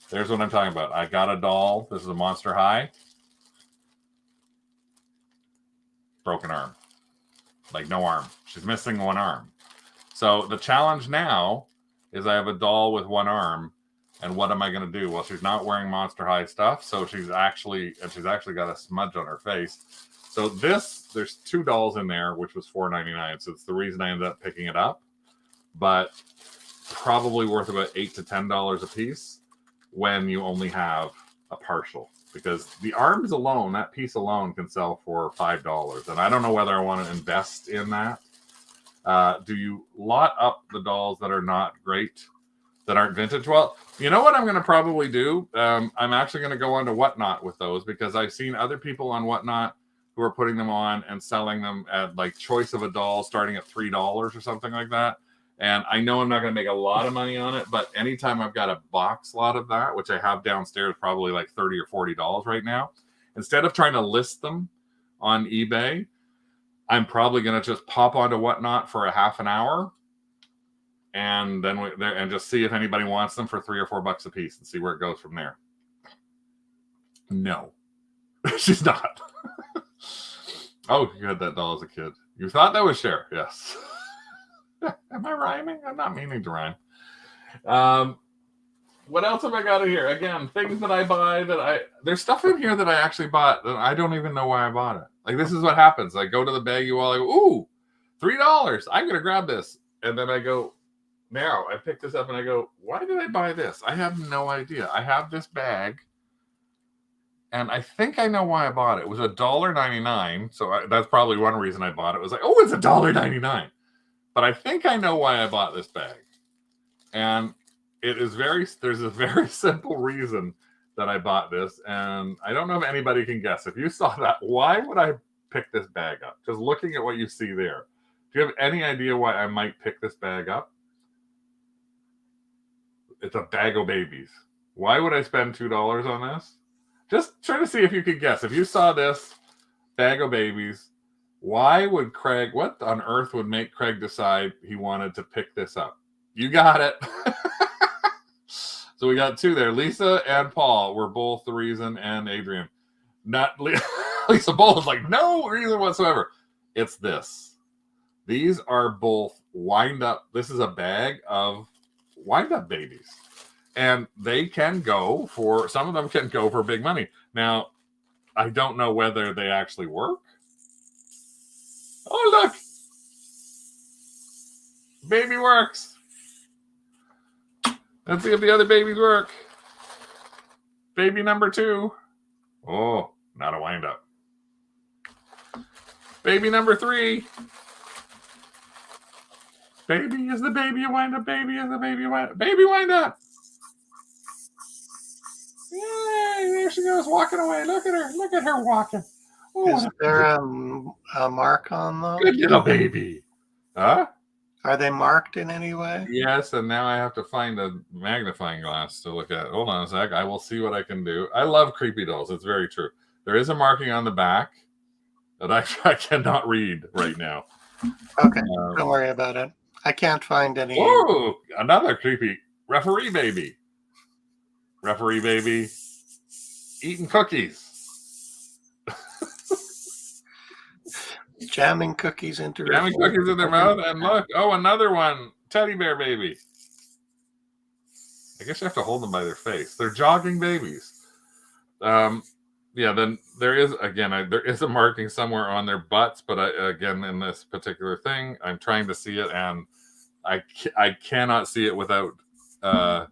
there's what I'm talking about. I got a doll. This is a Monster High. Broken arm. Like no arm. She's missing one arm. So the challenge now is I have a doll with one arm, and what am I going to do? Well, she's not wearing Monster High stuff, so she's actually got a smudge on her face. So there's two dolls in there, which was $4.99. So it's the reason I ended up picking it up, but probably worth about $8 to $10 a piece when you only have a partial, because the arms alone, that piece alone, can sell for $5, and I don't know whether I want to invest in that. Do you lot up the dolls that are not great, that aren't vintage? Well, you know what I'm going to probably do? I'm actually going to go on to Whatnot with those, because I've seen other people on Whatnot who are putting them on and selling them at like choice of a doll starting at $3 or something like that. And I know I'm not going to make a lot of money on it, but anytime I've got a box lot of that, which I have downstairs, probably like $30 or $40 right now, instead of trying to list them on eBay, I'm probably going to just pop onto Whatnot for a half an hour, and then and just see if anybody wants them for $3 or $4 a piece, and see where it goes from there. No, she's not. Oh, you had that doll as a kid. You thought that was Cher? Yes. Am I rhyming? I'm not meaning to rhyme. What else have I got in here? Again, things that I buy there's stuff in here that I actually bought that I don't even know why I bought it. Like, this is what happens. I go to the baggie wall, I go, ooh, $3. I'm going to grab this. And then I go, now I pick this up and I go, why did I buy this? I have no idea. I have this bag, and I think I know why I bought it. It was $1.99. So that's probably one reason I bought it. It was like, oh, it's $1.99. But I think I know why I bought this bag. And there's a very simple reason that I bought this. And I don't know if anybody can guess. If you saw that, why would I pick this bag up? Just looking at what you see there. Do you have any idea why I might pick this bag up? It's a bag of babies. Why would I spend $2 on this? Just try to see if you could guess. If you saw this bag of babies, why would Craig, what on earth would make Craig decide he wanted to pick this up? You got it. So we got two there. Lisa and Paul were both the reason, and Adrian. Not Lisa Bull was like, no reason whatsoever. It's this. These are both wind up. This is a bag of wind up babies. And they can go for, some of them can go for big money. Now, I don't know whether they actually work. Oh, look. Baby works. Let's see if the other babies work. Baby number 2. Oh, not a wind up. Baby number 3. Baby is the baby a wind up. Baby is the baby a wind up. Baby wind up. Yay, there she goes, walking away. Look at her. Look at her walking. Oh, is there a mark on those? Good little baby. Huh? Are they marked in any way? Yes, and now I have to find a magnifying glass to look at. Hold on a sec. I will see what I can do. I love creepy dolls. It's very true. There is a marking on the back that I cannot read right now. Okay, don't worry about it. I can't find any. Oh, another creepy referee baby. Referee baby eating cookies. Jamming cookies into Jamming cookies in their mouth, and look, oh, another one, teddy bear baby. I guess you have to hold them by their face. They're jogging babies. Yeah, then there is, again, there is a marking somewhere on their butts, but again, in this particular thing, I'm trying to see it, and I cannot see it without a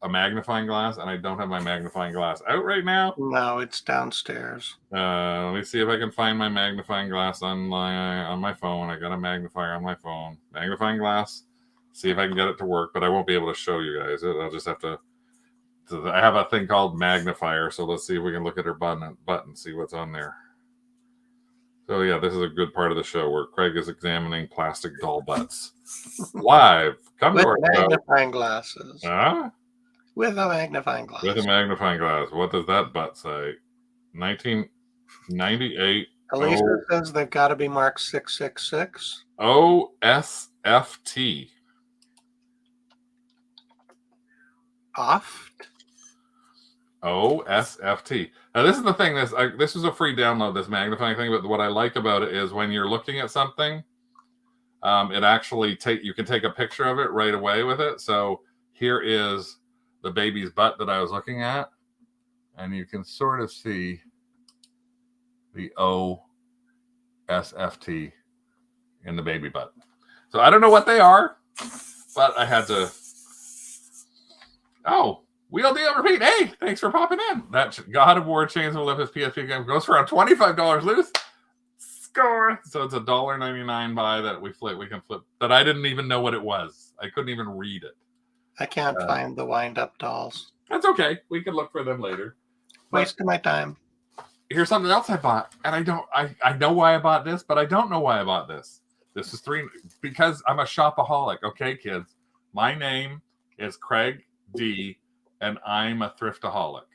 magnifying glass, and I don't have my magnifying glass out right now. No, it's downstairs. Let me see if I can find my magnifying glass on my phone. I got a magnifier on my phone. Magnifying glass. See if I can get it to work, but I won't be able to show you guys. I'll just have to. I have a thing called magnifier, so let's see if we can look at her button, see what's on there. So yeah, this is a good part of the show where Craig is examining plastic doll butts live. Come to our magnifying glasses. Huh? With a magnifying glass. With a magnifying glass. What does that butt say? 1998. Elisa says they've got to be marked 666. OSFT. Oft. OSFT. Now this is the thing. This is a free download. This magnifying thing. But what I like about it is when you're looking at something, it actually you can take a picture of it right away with it. So here is the baby's butt that I was looking at, and you can sort of see the OSFT in the baby butt. So I don't know what they are, but I had to. Oh, Wheel Deal Repeat. Hey, thanks for popping in. That God of War Chains of Olympus PSP game goes for around $25 loose. Score. So it's $1.99 buy that we can flip. That I didn't even know what it was. I couldn't even read it. I can't find the wind-up dolls. That's okay. We can look for them later. Wasting my time. Here's something else I bought, and I know why I bought this, but I don't know why I bought this. This is because I'm a shopaholic. Okay, kids. My name is Craig D, and I'm a thriftaholic.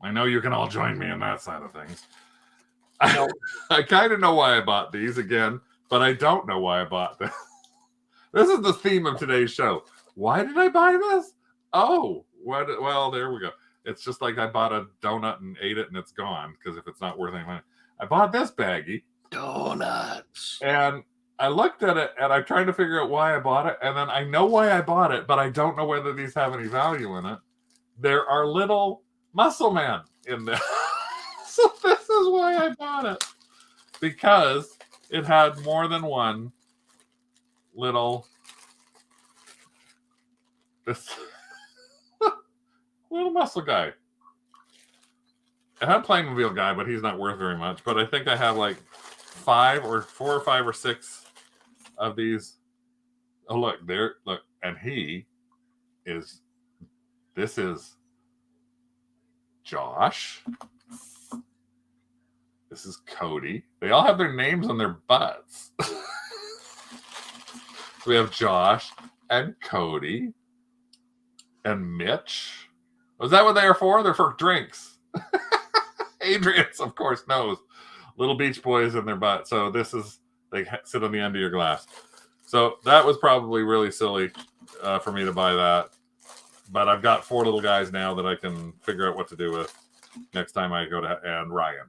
I know you can all join me in that side of things. No. I kind of know why I bought these again, but I don't know why I bought them. This is the theme of today's show. Why did I buy this? Oh, what? Well, there we go. It's just like I bought a donut and ate it and it's gone because if it's not worth any money. I bought this baggie. Donuts. And I looked at it and I'm trying to figure out why I bought it. And then I know why I bought it, but I don't know whether these have any value in it. There are little muscle men in there. So this is why I bought it. Because it had more than one little little muscle guy. I had Playmobil guy, but he's not worth very much. But I think I have like 4 or 5 or 6 of these. Oh, look, there, look. And this is Josh. This is Cody. They all have their names on their butts. So we have Josh and Cody and Mitch. Was that what they are for? They're for drinks. Adrian's, of course, knows. Little Beach Boys in their butt. So they sit on the end of your glass. So that was probably really silly for me to buy that. But I've got 4 little guys now that I can figure out what to do with next time I go to, and Ryan.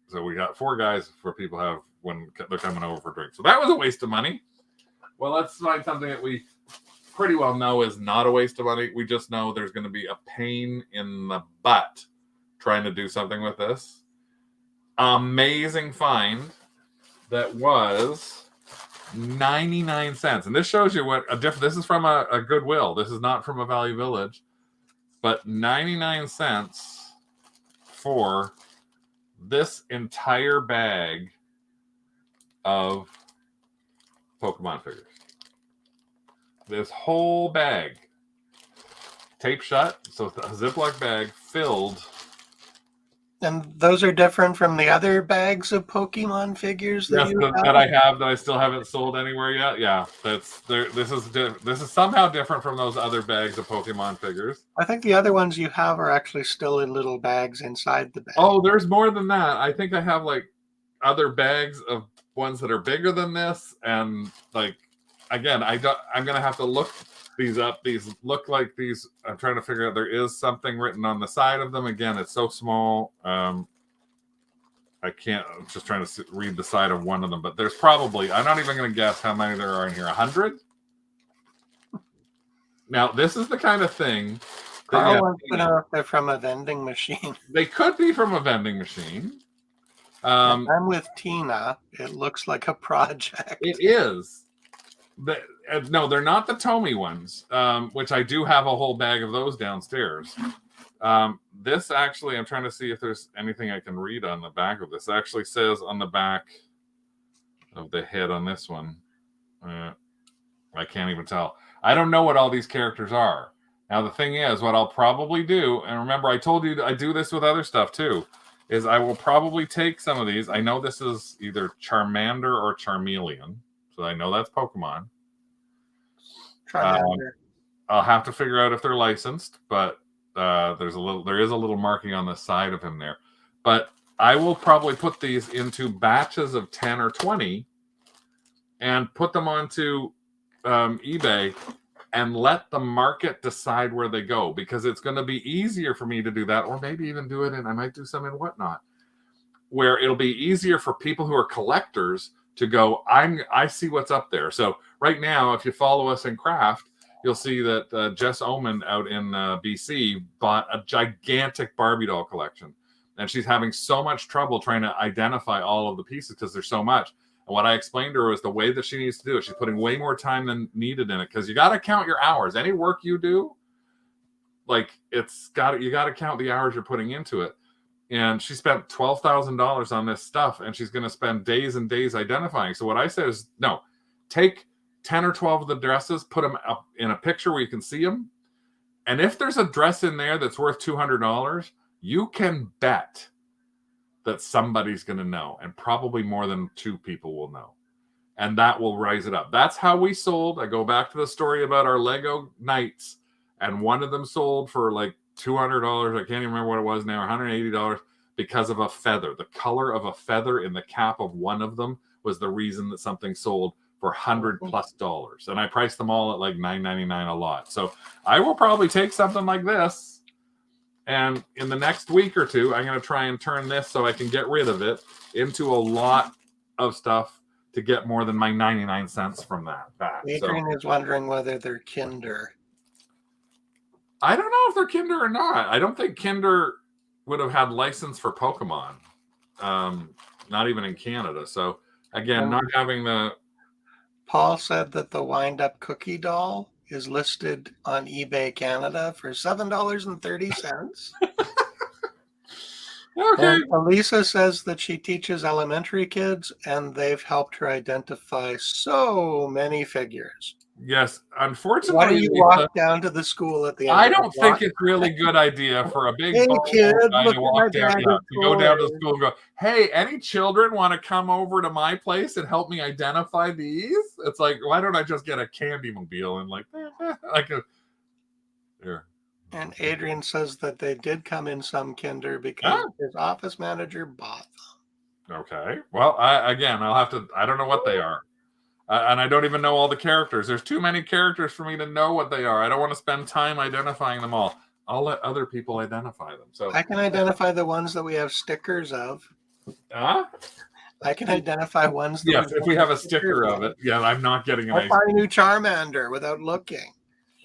So we got 4 guys for people have when they're coming over for drinks. So that was a waste of money. Well, let's find something that we pretty well know is not a waste of money. We just know there's going to be a pain in the butt trying to do something with this. Amazing find that was 99 cents. And this shows you what a different, this is from a Goodwill. This is not from a Value Village, but 99 cents for this entire bag of Pokemon figures. This whole bag, tape shut, so it's a Ziploc bag filled. And those are different from the other bags of Pokemon figures that I have that I still haven't sold anywhere yet. Yeah, this is somehow different from those other bags of Pokemon figures. I think the other ones you have are actually still in little bags inside the bag. Oh, there's more than that. I think I have like other bags of ones that are bigger than this, and like again, I'm gonna have to look these up. These look like these. I'm trying to figure out. There is something written on the side of them. Again, it's so small. I can't. I'm just trying to read the side of one of them, but there's probably. I'm not even going to guess how many there are in here. 100. Now, this is the kind of thing. Carl wants to know if they're from a vending machine. They could be from a vending machine. I'm with Tina. It looks like a project. It is. No, they're not the Tomy ones, which I do have a whole bag of those downstairs. This actually, I'm trying to see if there's anything I can read on the back of this. It actually says on the back of the head on this one. I can't even tell. I don't know what all these characters are. Now, the thing is, what I'll probably do, and remember, I told you I do this with other stuff too, is I will probably take some of these. I know this is either Charmander or Charmeleon, so I know that's Pokemon. I'll have to figure out if they're licensed, but there is a little marking on the side of him there. But I will probably put these into batches of 10 or 20 and put them onto eBay and let the market decide where they go, because it's going to be easier for me to do that, or maybe even do it, and I might do some in Whatnot, where it'll be easier for people who are collectors to go, I see what's up there. So right now, if you follow us in Craft, you'll see that Jess Oman out in BC bought a gigantic Barbie doll collection. And she's having so much trouble trying to identify all of the pieces because there's so much. And what I explained to her was the way that she needs to do it. She's putting way more time than needed in it, because you got to count your hours. Any work you do, like you got to count the hours you're putting into it. And she spent $12,000 on this stuff, and she's going to spend days and days identifying. So what I said is, no, take 10 or 12 of the dresses, put them up in a picture where you can see them. And if there's a dress in there that's worth $200, you can bet that somebody's going to know, and probably more than 2 people will know. And that will rise it up. That's how we sold. I go back to the story about our Lego Knights, and one of them sold for like $200. I can't even remember what it was now, $180, because of a feather. The color of a feather in the cap of one of them was the reason that something sold for $100+. And I priced them all at like $9.99 a lot. So I will probably take something like this, and in the next week or two, I'm going to try and turn this, so I can get rid of it, into a lot of stuff to get more than my 99 cents from that back. Adrian is wondering whether they're Kinder. I don't know if they're Kinder or not. I don't think Kinder would have had license for Pokemon. Not even in Canada. So again, not having the... Paul said that the wind-up cookie doll is listed on eBay Canada for $7.30. Okay. And Elisa says that she teaches elementary kids, and they've helped her identify so many figures. Yes, unfortunately. Why don't you walk down to the school at the end? I don't think it's really good idea for a big hey kid, look to walk down, to go down to toys. school and go, hey, any children want to come over to my place and help me identify these? It's like, why don't I just get a candy mobile and like here. And Adrian says that they did come in some Kinder because his office manager bought them. Okay. Well, I'll have to, I don't know what they are. And I don't even know all the characters. There's too many characters for me to know what they are. I don't want to spend time identifying them all. I'll let other people identify them. So I can identify the ones that we have stickers of. I can identify ones. That yes, if we have a sticker of it. Yeah, I'm not getting an I'll find a new Charmander without looking.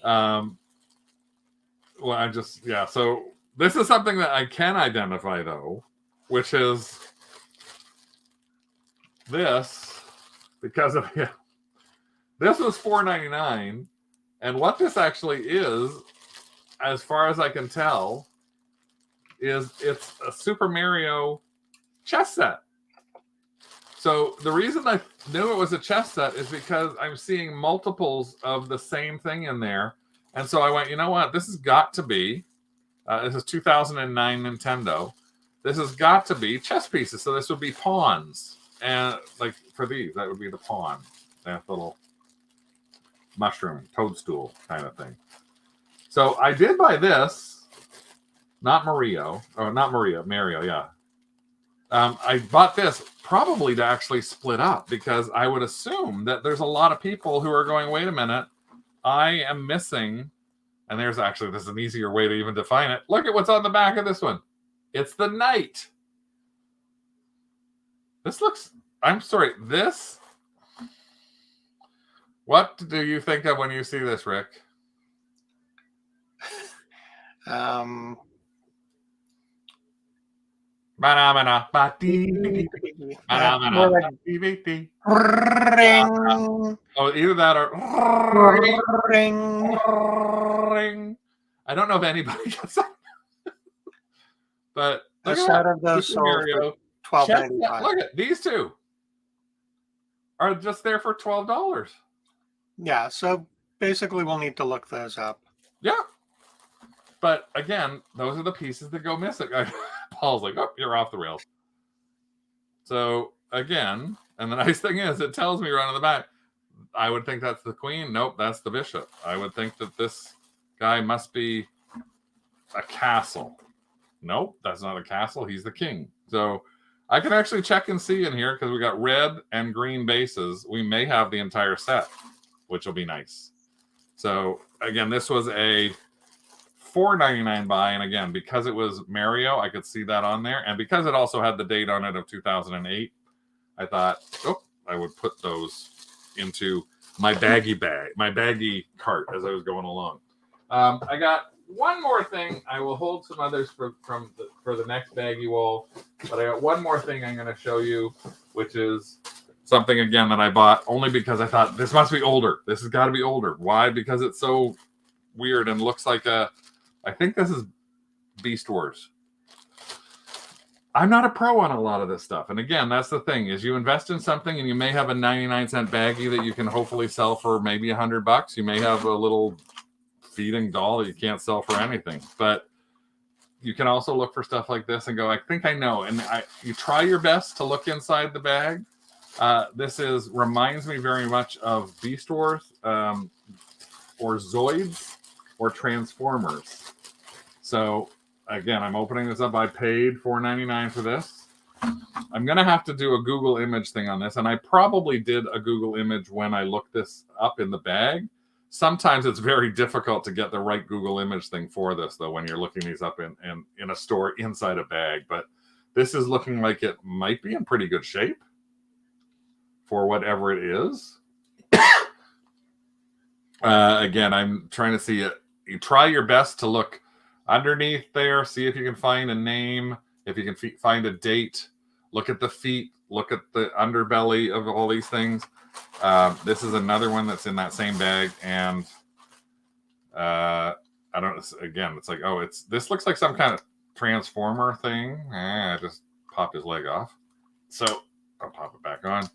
Well, so this is something that I can identify, though, which is this. Because of this was $4.99, and what this actually is, as far as I can tell, is it's a Super Mario chess set. So the reason I knew it was a chess set is because I'm seeing multiples of the same thing in there, and so I went, you know what? This has got to be. This is 2009 Nintendo. This has got to be chess pieces. So this would be pawns. And like for these, that would be the pawn, that little mushroom toadstool kind of thing. So I did buy this, Mario, yeah. I bought this probably to actually split up, because I would assume that there's a lot of people who are going, wait a minute, I am missing, and this is an easier way to even define it. Look at what's on the back of this one. It's the knight. This looks, I'm sorry, this, what do you think of when you see this, Rick? Um, Banana, more like ring, oh, either that or ring. ring. I don't know if anybody gets that, but A look at set that. of those Super sold for Mario. $12.95. Look at these two are just there for $12. Yeah, so basically we'll need to look those up. Yeah. But again, those are the pieces that go missing. Paul's like, oh, you're off the rails. So again, and the nice thing is it tells me right on the back, I would think that's the queen. Nope, that's the bishop. I would think that this guy must be a castle. Nope, that's not a castle. He's the king. So I can actually check and see in here because we got red and green bases. We may have the entire set, which will be nice. So again, this was a $4.99 buy, and again, because it was Mario, I could see that on there, and because it also had the date on it of 2008, I thought, oh, I would put those into my baggie cart as I was going along. I got one more thing. I will hold some others for the next baggie wall, but I got one more thing I'm going to show you, which is something again that I bought only because I thought this must be older. This has got to be older. Why? Because it's so weird and looks like a. I think this is Beast Wars. I'm not a pro on a lot of this stuff. And again, that's the thing is you invest in something and you may have a 99-cent baggie that you can hopefully sell for maybe $100. You may have a little feeding doll that you can't sell for anything. But you can also look for stuff like this and go, I think I know. And you try your best to look inside the bag. This reminds me very much of Beast Wars or Zoids or Transformers. So again, I'm opening this up. I paid $4.99 for this. I'm going to have to do a Google image thing on this. And I probably did a Google image when I looked this up in the bag. Sometimes it's very difficult to get the right Google image thing for this, though, when you're looking these up in a store inside a bag. But this is looking like it might be in pretty good shape for whatever it is. Again, I'm trying to see it. You try your best to look underneath there, see if you can find a name, if you can find a date, look at the feet, look at the underbelly of all these things. This is another one that's in that same bag, and I don't, again, it's like, oh, this looks like some kind of transformer thing. I just popped his leg off. So I'll pop it back on.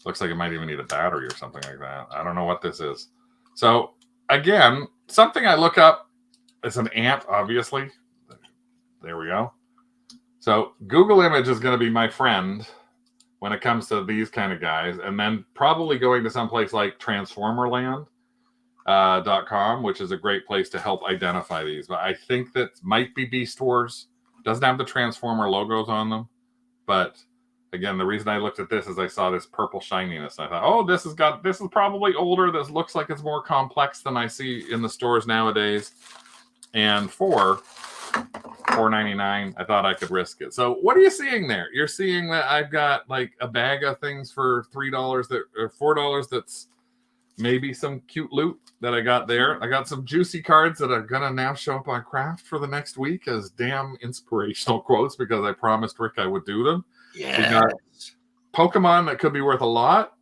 Looks like it might even need a battery or something like that. I don't know what this is. So again, something I look up. It's an ant, obviously. There we go. So Google image is going to be my friend when it comes to these kind of guys. And then probably going to someplace like transformerland.com, which is a great place to help identify these. But I think that might be Beast Wars. Doesn't have the Transformer logos on them. But again, the reason I looked at this is I saw this purple shininess. I thought, oh, this is probably older. This looks like it's more complex than I see in the stores nowadays. And for $4.99, I thought I could risk it. So what are you seeing there? You're seeing that I've got like a bag of things for $3 or $4 that's maybe some cute loot that I got there. I got some juicy cards that are going to now show up on Craft for the next week as damn inspirational quotes because I promised Rick I would do them. Yeah. We got Pokemon that could be worth a lot.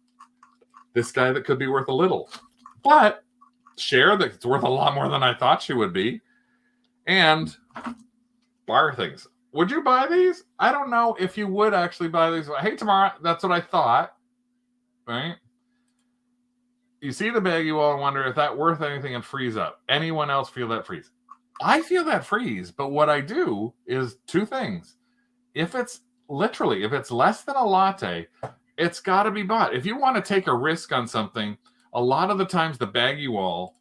This guy that could be worth a little. But Cher that's worth a lot more than I thought she would be. And bar things. Would you buy these? I don't know if you would actually buy these. Hey, Tamara, that's what I thought. Right? You see the baggie wall and wonder if that's worth anything and freeze up. Anyone else feel that freeze? I feel that freeze, but what I do is two things. If it's less than a latte, it's got to be bought. If you want to take a risk on something, a lot of the times the baggie wall,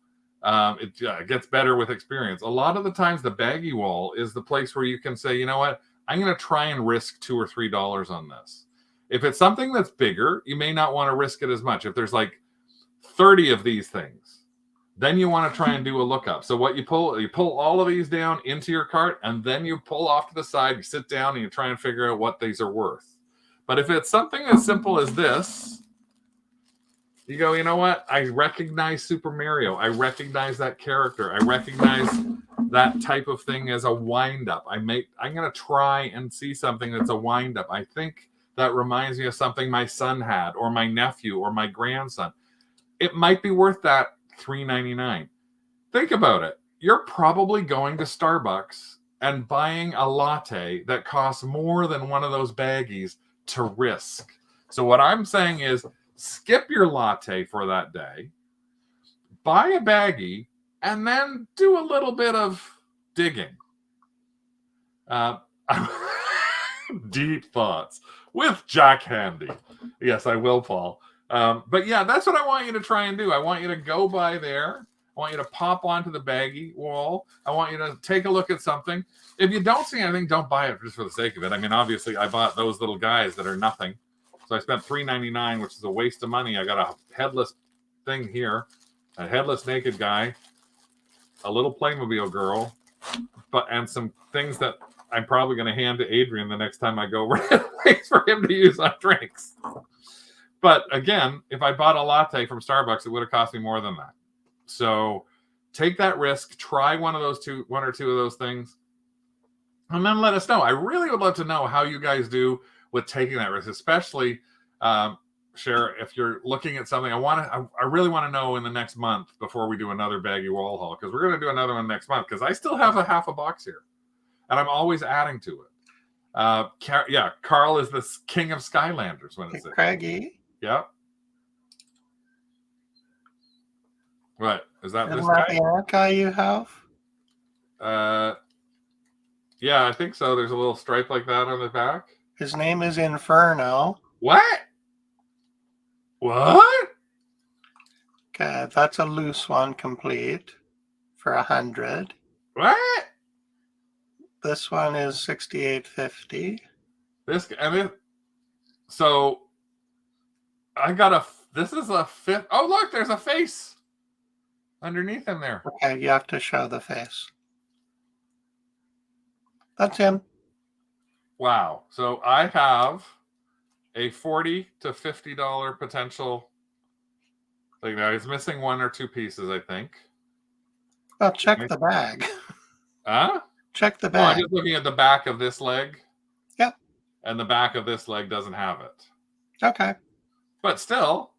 it gets better with experience. A lot of the times the baggie wall is the place where you can say, you know what, I'm going to try and risk $2 or $3 on this. If it's something that's bigger, you may not want to risk it as much. If there's like 30 of these things, then you want to try and do a lookup. So what you pull all of these down into your cart, and then you pull off to the side, you sit down and you try and figure out what these are worth. But if it's something as simple as this, you go, you know what? I recognize Super Mario. I recognize that character. I recognize that type of thing as a wind-up. I'm going to try and see something that's a wind-up. I think that reminds me of something my son had, or my nephew, or my grandson. It might be worth that $3.99. Think about it. You're probably going to Starbucks and buying a latte that costs more than one of those baggies to risk. So what I'm saying is, skip your latte for that day, buy a baggie, and then do a little bit of digging. Deep thoughts with Jack Handy. Yes, I will, Paul. But yeah, that's what I want you to try and do. I want you to go by there. I want you to pop onto the baggie wall. I want you to take a look at something. If you don't see anything, don't buy it just for the sake of it. I mean, obviously, I bought those little guys that are nothing. So I spent $3.99, which is a waste of money. I got a headless thing here, a headless naked guy, a little Playmobil girl, and some things that I'm probably going to hand to Adrian the next time I go over for him to use on drinks. But again, if I bought a latte from Starbucks, it would have cost me more than that. So take that risk, try one or two of those things, and then let us know. I really would love to know how you guys do with taking that risk, especially Cher, if you're looking at something. I really want to know in the next month before we do another baggy wall haul, because we're going to do another one next month, because I still have a half a box here, and I'm always adding to it. Carl is the king of Skylanders when it's Craigie. Yeah. What is that? Isn't that the guy you have? Yeah, I think so. There's a little stripe like that on the back. His name is Inferno. What? What? Okay, that's a loose one complete for 100. What? This one is $68.50. So I got this is a fifth. Oh, look, there's a face underneath him there. Okay, you have to show the face. That's him. Wow. So I have a $40 to $50 potential thing now. He's missing one or two pieces, I think. Well, check the bag. Huh? Check the bag. Well, I'm just looking at the back of this leg. Yep. And the back of this leg doesn't have it. Okay. But still,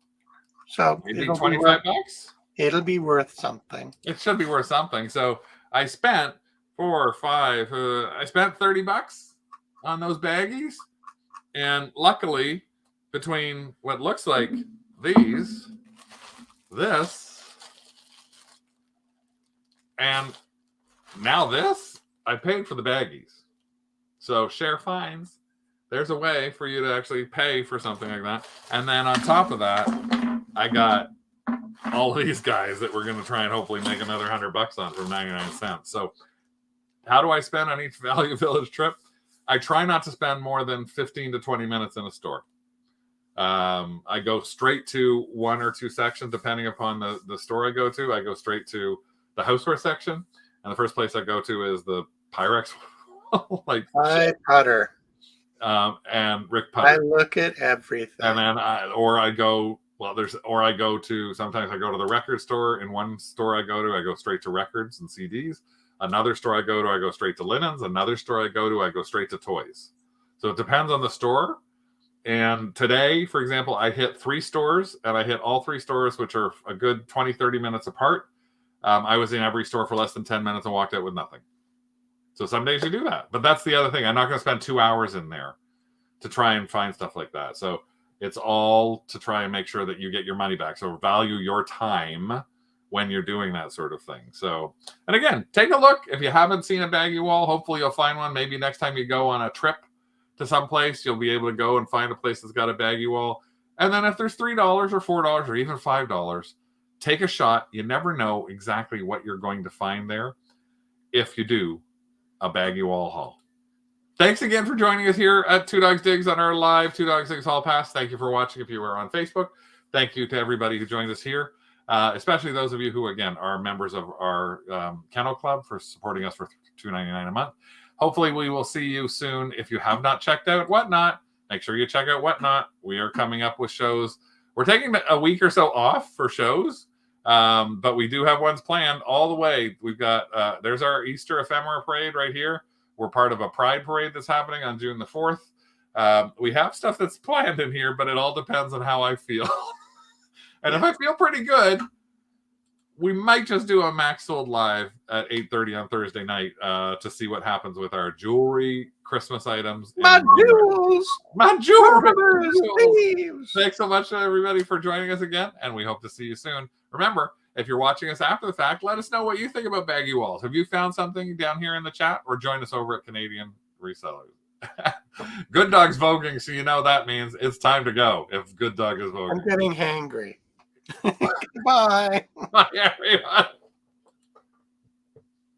so maybe $25. It'll be worth something. It should be worth something. So I spent I spent $30 on those baggies, and luckily, between what looks like this, and now this, I paid for the baggies. So Cher finds there's a way for you to actually pay for something like that. And then on top of that, I got all of these guys that we're going to try and hopefully make another $100 on for 99 cents. So how do I spend on each Value Village trip? I try not to spend more than 15 to 20 minutes in a store. I go straight to one or two sections, depending upon the store I go to. I go straight to the houseware section. And the first place I go to is the Pyrex. Like Hi, Putter. And Rick Putter. I look at everything. And then I go to, sometimes I go to the record store. In one store I go straight to records and CDs. Another store I go straight to linens. Another store I go straight to toys. So it depends on the store. And today, for example, I hit 3 stores, and I hit all 3 stores, which are a good 20, 30 minutes apart. I was in every store for less than 10 minutes and walked out with nothing. So some days you do that. But that's the other thing. I'm not going to spend 2 hours in there to try and find stuff like that. So it's all to try and make sure that you get your money back. So value your time when you're doing that sort of thing. So, and again, take a look. If you haven't seen a baggy wall, hopefully you'll find one. Maybe next time you go on a trip to some place, you'll be able to go and find a place that's got a baggy wall. And then if there's $3 or $4 or even $5, take a shot. You never know exactly what you're going to find there if you do a baggy wall haul. Thanks again for joining us here at Two Dogs Digs on our live Two Dogs Digs Hall Pass. Thank you for watching if you were on Facebook. Thank you to everybody who joined us here, especially those of you who, again, are members of our Kennel Club for supporting us for $2.99 a month. Hopefully we will see you soon. If you have not checked out Whatnot, make sure you check out Whatnot. We are coming up with shows. We're taking a week or so off for shows, but we do have ones planned all the way. We've got, there's our Easter ephemera parade right here. We're part of a pride parade that's happening on June the 4th. We have stuff that's planned in here, but it all depends on how I feel. And if I feel pretty good, we might just do a Max Sold Live at 8:30 on Thursday night to see what happens with our jewelry, Christmas items. My jewels! My jewelry! Robbers, thieves! Thanks so much, everybody, for joining us again, and we hope to see you soon. Remember, if you're watching us after the fact, let us know what you think about Baggy Walls. Have you found something down here in the chat, or join us over at Canadian Resellers? Good Dog's voguing, so you know that means it's time to go if Good Dog is voguing. I'm getting hangry. Bye. Bye, everyone.